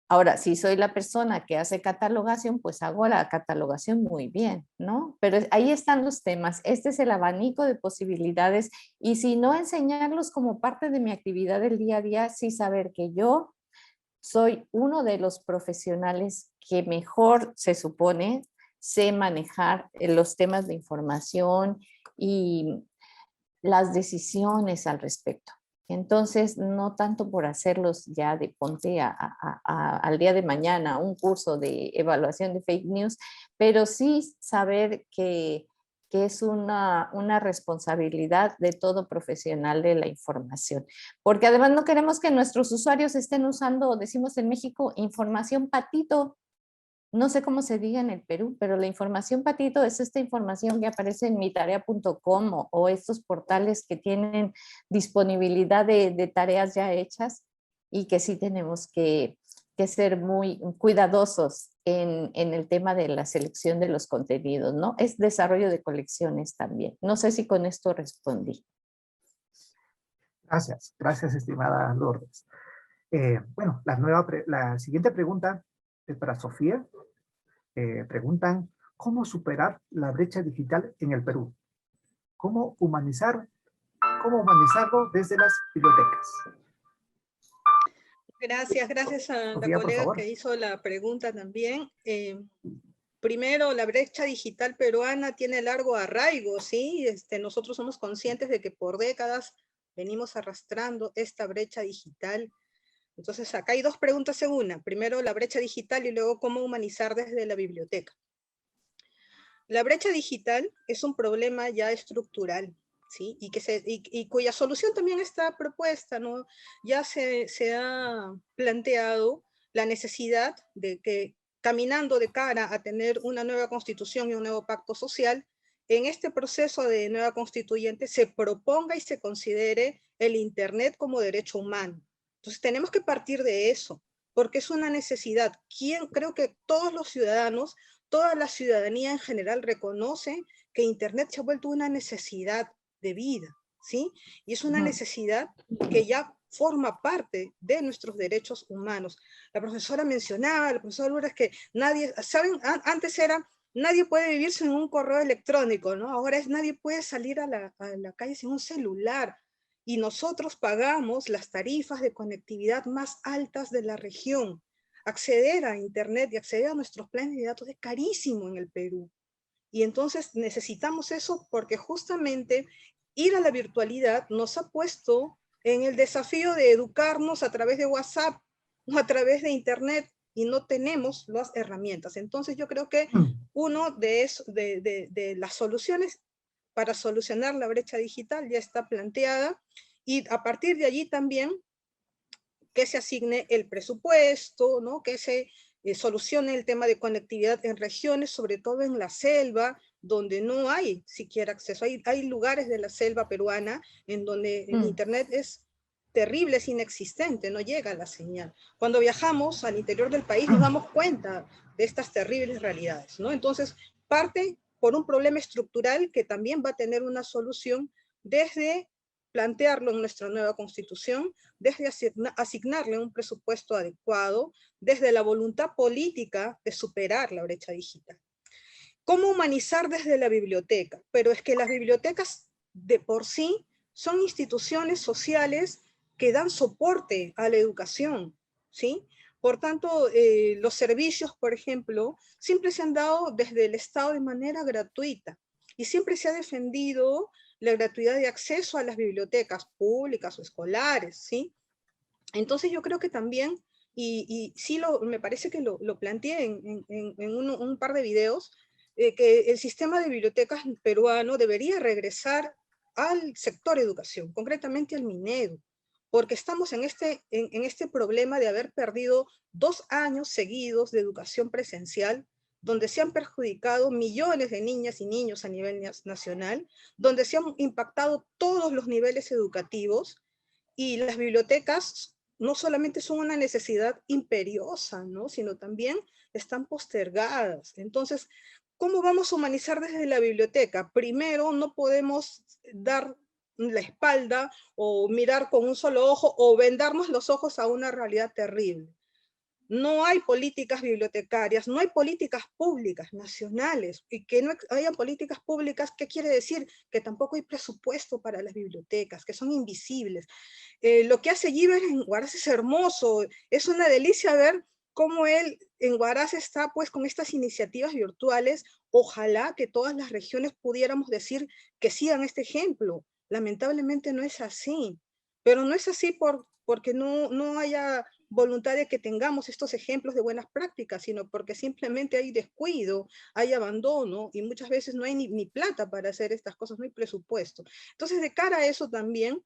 Ahora, si soy la persona que hace catalogación, pues hago la catalogación muy bien, ¿no? Pero ahí están los temas. Este es el abanico de posibilidades, y si no, enseñarlos como parte de mi actividad del día a día, sí saber que yo soy uno de los profesionales que mejor, se supone, sé manejar los temas de información y las decisiones al respecto. Entonces, no tanto por hacerlos ya de ponte al día de mañana un curso de evaluación de fake news, pero sí saber que es una responsabilidad de todo profesional de la información. Porque además no queremos que nuestros usuarios estén usando, decimos en México, información patito. No sé cómo se diga en el Perú, pero la información patito es esta información que aparece en mitarea.com o estos portales que tienen disponibilidad de tareas ya hechas, y que sí tenemos que ser muy cuidadosos en el tema de la selección de los contenidos, ¿no? Es desarrollo de colecciones también. No sé si con esto respondí. Gracias, gracias, estimada Lourdes. Bueno, la siguiente pregunta es para Sofía. Preguntan, ¿cómo superar la brecha digital en el Perú? ¿Cómo humanizarlo desde las bibliotecas? Gracias a la Sofía, por colega favor. que hizo la pregunta también. Primero, la brecha digital peruana tiene largo arraigo, ¿sí? Nosotros somos conscientes de que por décadas venimos arrastrando esta brecha digital. Entonces, acá hay dos preguntas en una. Primero, la brecha digital y luego cómo humanizar desde la biblioteca. La brecha digital es un problema ya estructural, ¿sí? Y cuya solución también está propuesta, ¿no? Ya se ha planteado la necesidad de que, caminando de cara a tener una nueva constitución y un nuevo pacto social, en este proceso de nueva constituyente se proponga y se considere el Internet como derecho humano. Entonces tenemos que partir de eso, porque es una necesidad. Creo que todos los ciudadanos, toda la ciudadanía en general reconoce que Internet se ha vuelto una necesidad de vida, ¿sí? Y es una necesidad que ya forma parte de nuestros derechos humanos. La profesora Lourdes, que nadie, ¿saben? Antes era, nadie puede vivir sin un correo electrónico, ¿no? Ahora es nadie puede salir a la calle sin un celular. Y nosotros pagamos las tarifas de conectividad más altas de la región. Acceder a Internet y acceder a nuestros planes de datos es carísimo en el Perú. Y entonces necesitamos eso porque justamente ir a la virtualidad nos ha puesto en el desafío de educarnos a través de WhatsApp o a través de Internet y no tenemos las herramientas. Entonces yo creo que uno de las soluciones para solucionar la brecha digital ya está planteada y a partir de allí también que se asigne el presupuesto, ¿no? Que se solucione el tema de conectividad en regiones, sobre todo en la selva, donde no hay siquiera acceso. Hay lugares de la selva peruana en donde el Internet es terrible, es inexistente, no llega la señal. Cuando viajamos al interior del país nos damos cuenta de estas terribles realidades, ¿no? Entonces, parte por un problema estructural que también va a tener una solución desde plantearlo en nuestra nueva constitución, desde asignarle un presupuesto adecuado, desde la voluntad política de superar la brecha digital. ¿Cómo humanizar desde la biblioteca? Pero es que las bibliotecas de por sí son instituciones sociales que dan soporte a la educación, ¿sí? Por tanto, los servicios, por ejemplo, siempre se han dado desde el Estado de manera gratuita y siempre se ha defendido la gratuidad de acceso a las bibliotecas públicas o escolares, ¿sí? Entonces yo creo que también, y sí me parece que lo planteé en un par de videos, que el sistema de bibliotecas peruano debería regresar al sector educación, concretamente al Minedu, porque estamos en este problema de haber perdido 2 años seguidos de educación presencial, donde se han perjudicado millones de niñas y niños a nivel nacional, donde se han impactado todos los niveles educativos, y las bibliotecas no solamente son una necesidad imperiosa, ¿no? Sino también están postergadas. Entonces, ¿cómo vamos a humanizar desde la biblioteca? Primero, no podemos dar la espalda o mirar con un solo ojo o vendarnos los ojos a una realidad terrible. No hay políticas bibliotecarias, no hay políticas públicas nacionales, y que no haya políticas públicas, ¿qué quiere decir? Que tampoco hay presupuesto para las bibliotecas, que son invisibles. Lo que hace Giver en Huaraz es hermoso, es una delicia ver cómo él en Huaraz está pues con estas iniciativas virtuales. Ojalá que todas las regiones pudiéramos decir que sigan este ejemplo. Lamentablemente no es así, pero no es así porque no haya voluntad de que tengamos estos ejemplos de buenas prácticas, sino porque simplemente hay descuido, hay abandono y muchas veces no hay ni plata para hacer estas cosas, no hay presupuesto. Entonces, de cara a eso también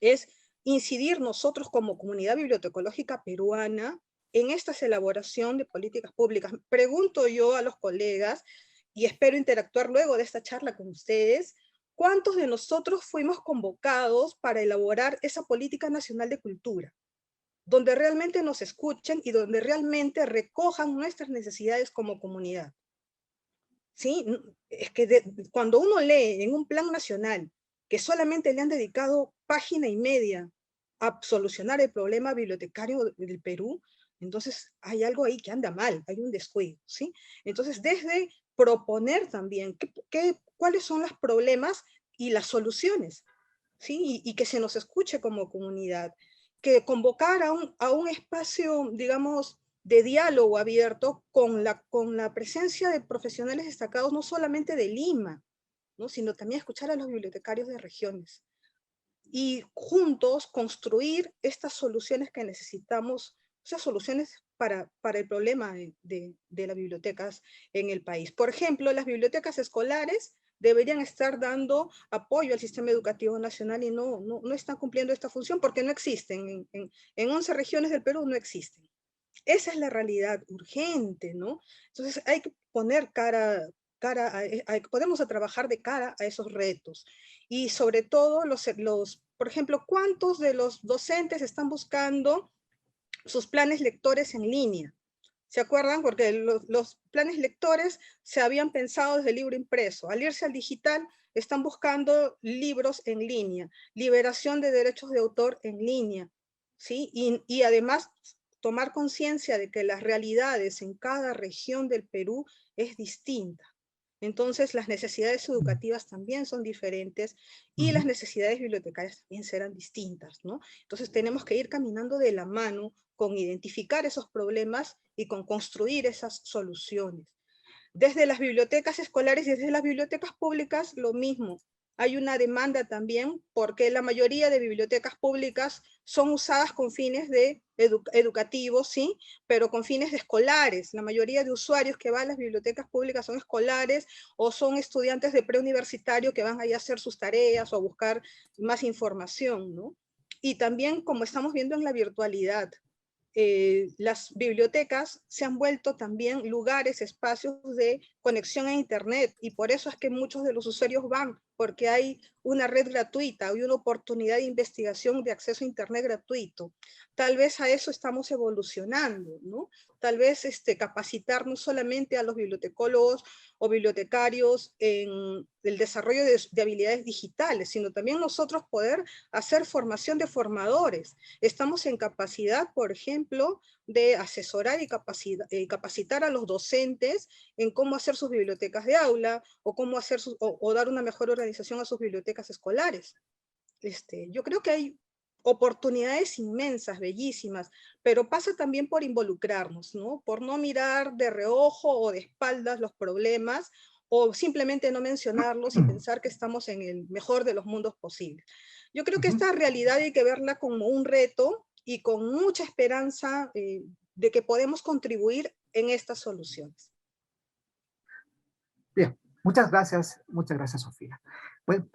es incidir nosotros como comunidad bibliotecológica peruana en esta elaboración de políticas públicas. Pregunto yo a los colegas, y espero interactuar luego de esta charla con ustedes, ¿cuántos de nosotros fuimos convocados para elaborar esa política nacional de cultura? donde realmente nos escuchen y donde realmente recojan nuestras necesidades como comunidad. ¿Sí? Es que cuando uno lee en un plan nacional que solamente le han dedicado página y media a solucionar el problema bibliotecario del Perú, entonces hay algo ahí que anda mal, hay un descuido, ¿sí? Entonces, desde proponer también cuáles son los problemas y las soluciones, ¿sí? Y que se nos escuche como comunidad, que convocar a un espacio, digamos, de diálogo abierto con la presencia de profesionales destacados, no solamente de Lima, ¿no? Sino también escuchar a los bibliotecarios de regiones y juntos construir estas soluciones que necesitamos, esas soluciones para el problema de las bibliotecas en el país. Por ejemplo, las bibliotecas escolares deberían estar dando apoyo al sistema educativo nacional y no están cumpliendo esta función porque no existen. En 11 regiones del Perú no existen. Esa es la realidad urgente, ¿no? Entonces hay que poner podemos trabajar de cara a esos retos. Y sobre todo, por ejemplo, ¿cuántos de los docentes están buscando sus planes lectores en línea? ¿Se acuerdan? Porque los planes lectores se habían pensado desde el libro impreso. Al irse al digital, están buscando libros en línea, liberación de derechos de autor en línea, ¿sí? Y además tomar conciencia de que las realidades en cada región del Perú es distinta. Entonces, las necesidades educativas también son diferentes y las necesidades bibliotecarias también serán distintas, ¿no? Entonces, tenemos que ir caminando de la mano con identificar esos problemas y con construir esas soluciones. Desde las bibliotecas escolares y desde las bibliotecas públicas, lo mismo. Hay una demanda también porque la mayoría de bibliotecas públicas son usadas con fines educativos, ¿sí? Pero con fines de escolares. La mayoría de usuarios que van a las bibliotecas públicas son escolares o son estudiantes de preuniversitario que van ahí a hacer sus tareas o a buscar más información, ¿no? Y también, como estamos viendo en la virtualidad, las bibliotecas se han vuelto también lugares, espacios de conexión a Internet, y por eso es que muchos de los usuarios van, porque hay una red gratuita, hay una oportunidad de investigación de acceso a Internet gratuito. Tal vez a eso estamos evolucionando, ¿no? Tal vez capacitar no solamente a los bibliotecólogos o bibliotecarios en el desarrollo de habilidades digitales, sino también nosotros poder hacer formación de formadores. Estamos en capacidad, por ejemplo, de asesorar y capacitar a los docentes en cómo hacer sus bibliotecas de aula o cómo hacer o dar una mejor organización a sus bibliotecas escolares. Yo creo que hay oportunidades inmensas, bellísimas, pero pasa también por involucrarnos, ¿no? Por no mirar de reojo o de espaldas los problemas o simplemente no mencionarlos y pensar que estamos en el mejor de los mundos posibles. Yo creo que esta realidad hay que verla como un reto y con mucha esperanza de que podemos contribuir en estas soluciones. Bien, muchas gracias, Sofía. Bueno,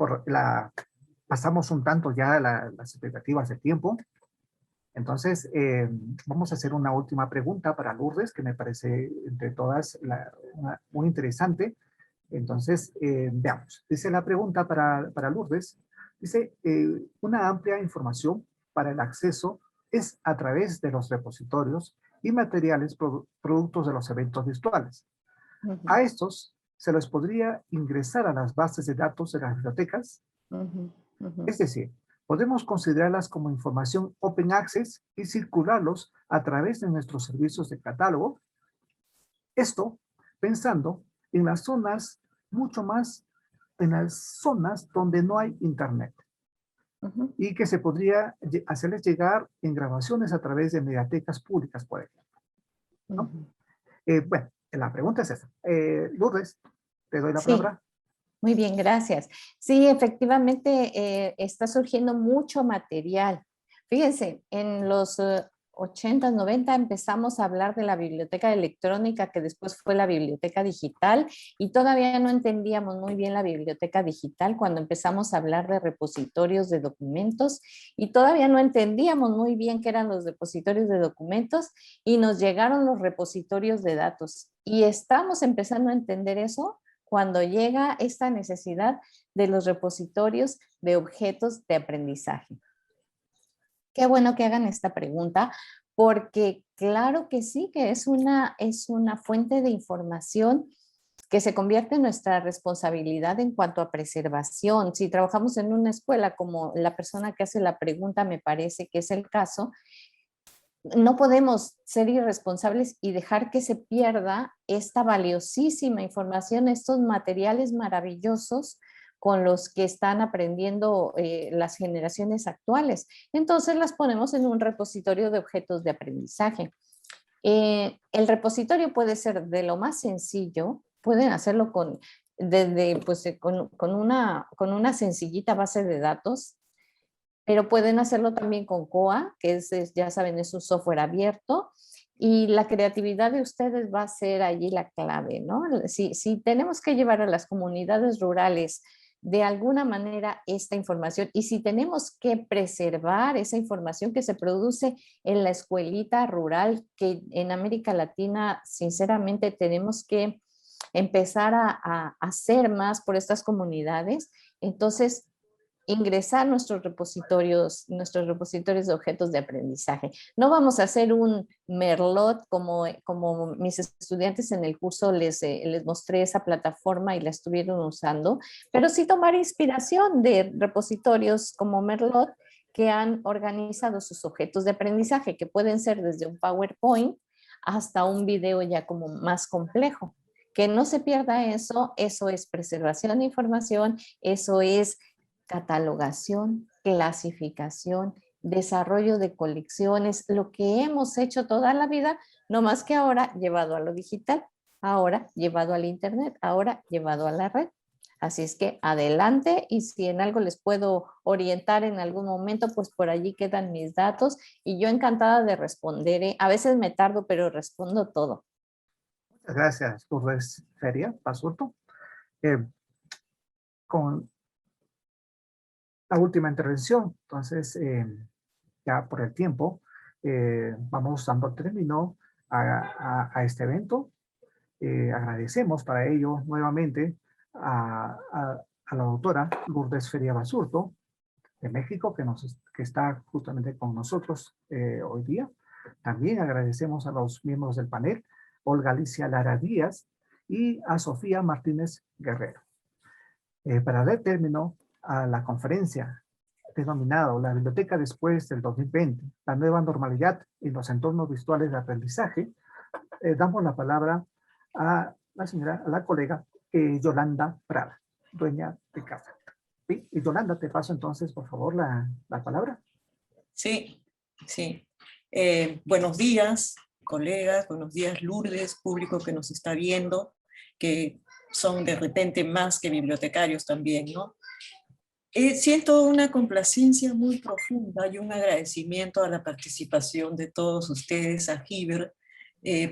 pasamos un tanto ya las expectativas de tiempo. Entonces, vamos a hacer una última pregunta para Lourdes, que me parece entre todas muy interesante. Entonces, veamos. Dice la pregunta para Lourdes. Dice, una amplia información para el acceso es a través de los repositorios y materiales productos de los eventos virtuales. A estos se les podría ingresar a las bases de datos de las bibliotecas. Es decir, podemos considerarlas como información open access y circularlos a través de nuestros servicios de catálogo. Esto pensando en las zonas en las zonas donde no hay internet y que se podría hacerles llegar en grabaciones a través de mediatecas públicas, por ejemplo, ¿no? Bueno, la pregunta es esa. Lourdes, te doy la palabra. Muy bien, gracias. Sí, efectivamente está surgiendo mucho material. Fíjense, en los 80, 90 empezamos a hablar de la biblioteca electrónica, que después fue la biblioteca digital, y todavía no entendíamos muy bien la biblioteca digital cuando empezamos a hablar de repositorios de documentos, y todavía no entendíamos muy bien qué eran los repositorios de documentos, y nos llegaron los repositorios de datos. Y estamos empezando a entender eso cuando llega esta necesidad de los repositorios de objetos de aprendizaje. Qué bueno que hagan esta pregunta, porque claro que sí, que es una fuente de información que se convierte en nuestra responsabilidad en cuanto a preservación. Si trabajamos en una escuela, como la persona que hace la pregunta me parece que es el caso, no podemos ser irresponsables y dejar que se pierda esta valiosísima información, estos materiales maravillosos con los que están aprendiendo las generaciones actuales. Entonces las ponemos en un repositorio de objetos de aprendizaje. El repositorio puede ser de lo más sencillo, pueden hacerlo con una sencillita base de datos, pero pueden hacerlo también con COA, que ya saben, es un software abierto, y la creatividad de ustedes va a ser allí la clave, ¿no? Si tenemos que llevar a las comunidades rurales de alguna manera esta información, y si tenemos que preservar esa información que se produce en la escuelita rural, que en América Latina, sinceramente, tenemos que empezar a hacer más por estas comunidades, entonces ingresar a nuestros repositorios de objetos de aprendizaje. No vamos a hacer un Merlot como mis estudiantes en el curso les mostré esa plataforma y la estuvieron usando, pero sí tomar inspiración de repositorios como Merlot que han organizado sus objetos de aprendizaje, que pueden ser desde un PowerPoint hasta un video ya como más complejo. Que no se pierda eso es preservación de información, eso es catalogación, clasificación, desarrollo de colecciones, lo que hemos hecho toda la vida, no más que ahora llevado a lo digital, ahora llevado al internet, ahora llevado a la red. Así es que adelante, y si en algo les puedo orientar en algún momento, pues por allí quedan mis datos y yo encantada de responder, ¿eh? A veces me tardo, pero respondo todo. Muchas gracias, Lourdes Feria Basurto. Con la última intervención, entonces, ya por el tiempo, vamos dando término a este evento. Agradecemos para ello nuevamente a la doctora Lourdes Feria Basurto de México, que está justamente con nosotros hoy día. También agradecemos a los miembros del panel, Olga Alicia Lara Díaz y a Sofía Martínez Guerrero. Para dar término a la conferencia denominado La Biblioteca después del 2020, la nueva normalidad en los entornos virtuales de aprendizaje, damos la palabra a la colega Yolanda Prada, dueña de casa. ¿Sí? Y Yolanda, te paso entonces, por favor, la palabra. Sí, sí. Buenos días, colegas, buenos días, Lourdes, público que nos está viendo, que son de repente más que bibliotecarios también, ¿no? Siento una complacencia muy profunda y un agradecimiento a la participación de todos ustedes, a Giver,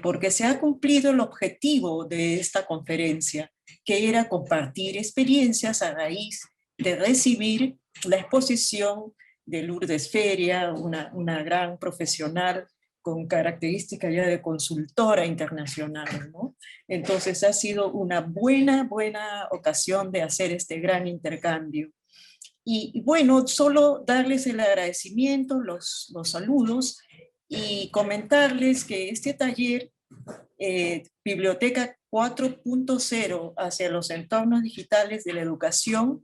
porque se ha cumplido el objetivo de esta conferencia, que era compartir experiencias a raíz de recibir la exposición de Lourdes Feria, una gran profesional con características ya de consultora internacional, ¿no? Entonces ha sido una buena ocasión de hacer este gran intercambio. Y bueno, solo darles el agradecimiento, los saludos y comentarles que este taller, Biblioteca 4.0 hacia los entornos digitales de la educación,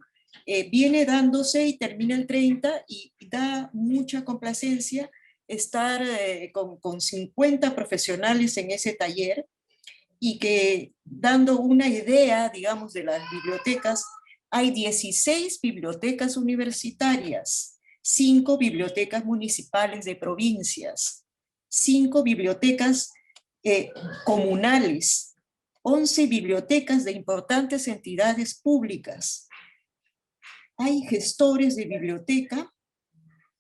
viene dándose y termina el 30 y da mucha complacencia estar con 50 profesionales en ese taller y que dando una idea, digamos, de las bibliotecas, hay 16 bibliotecas universitarias, 5 bibliotecas municipales de provincias, 5 bibliotecas comunales, 11 bibliotecas de importantes entidades públicas. Hay gestores de biblioteca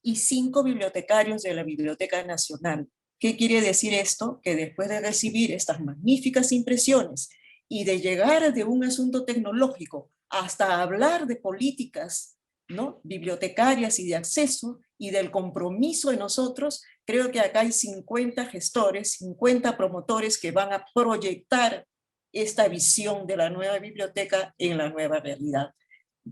y 5 bibliotecarios de la Biblioteca Nacional. ¿Qué quiere decir esto? Que después de recibir estas magníficas impresiones y de llegar de un asunto tecnológico hasta hablar de políticas, ¿no?, bibliotecarias y de acceso y del compromiso de nosotros, creo que acá hay 50 gestores, 50 promotores que van a proyectar esta visión de la nueva biblioteca en la nueva realidad.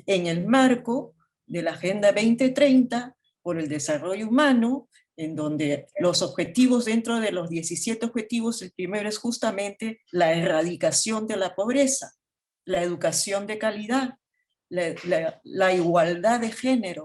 En el marco de la Agenda 2030, por el desarrollo humano, en donde los objetivos dentro de los 17 objetivos, el primero es justamente la erradicación de la pobreza, la educación de calidad, la igualdad de género,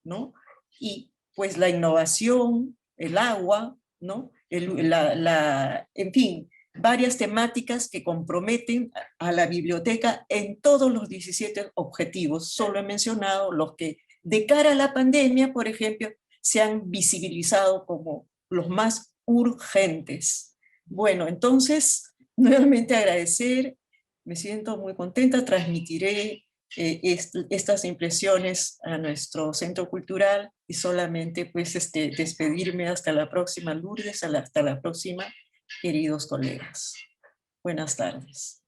¿no? Y pues la innovación, el agua, ¿no? En fin, varias temáticas que comprometen a la biblioteca en todos los 17 objetivos. Solo he mencionado los que de cara a la pandemia, por ejemplo, se han visibilizado como los más urgentes. Bueno, entonces, nuevamente agradecer, me siento muy contenta, transmitiré estas impresiones a nuestro centro cultural y solamente pues despedirme hasta la próxima, Lourdes, hasta la próxima, queridos colegas. Buenas tardes.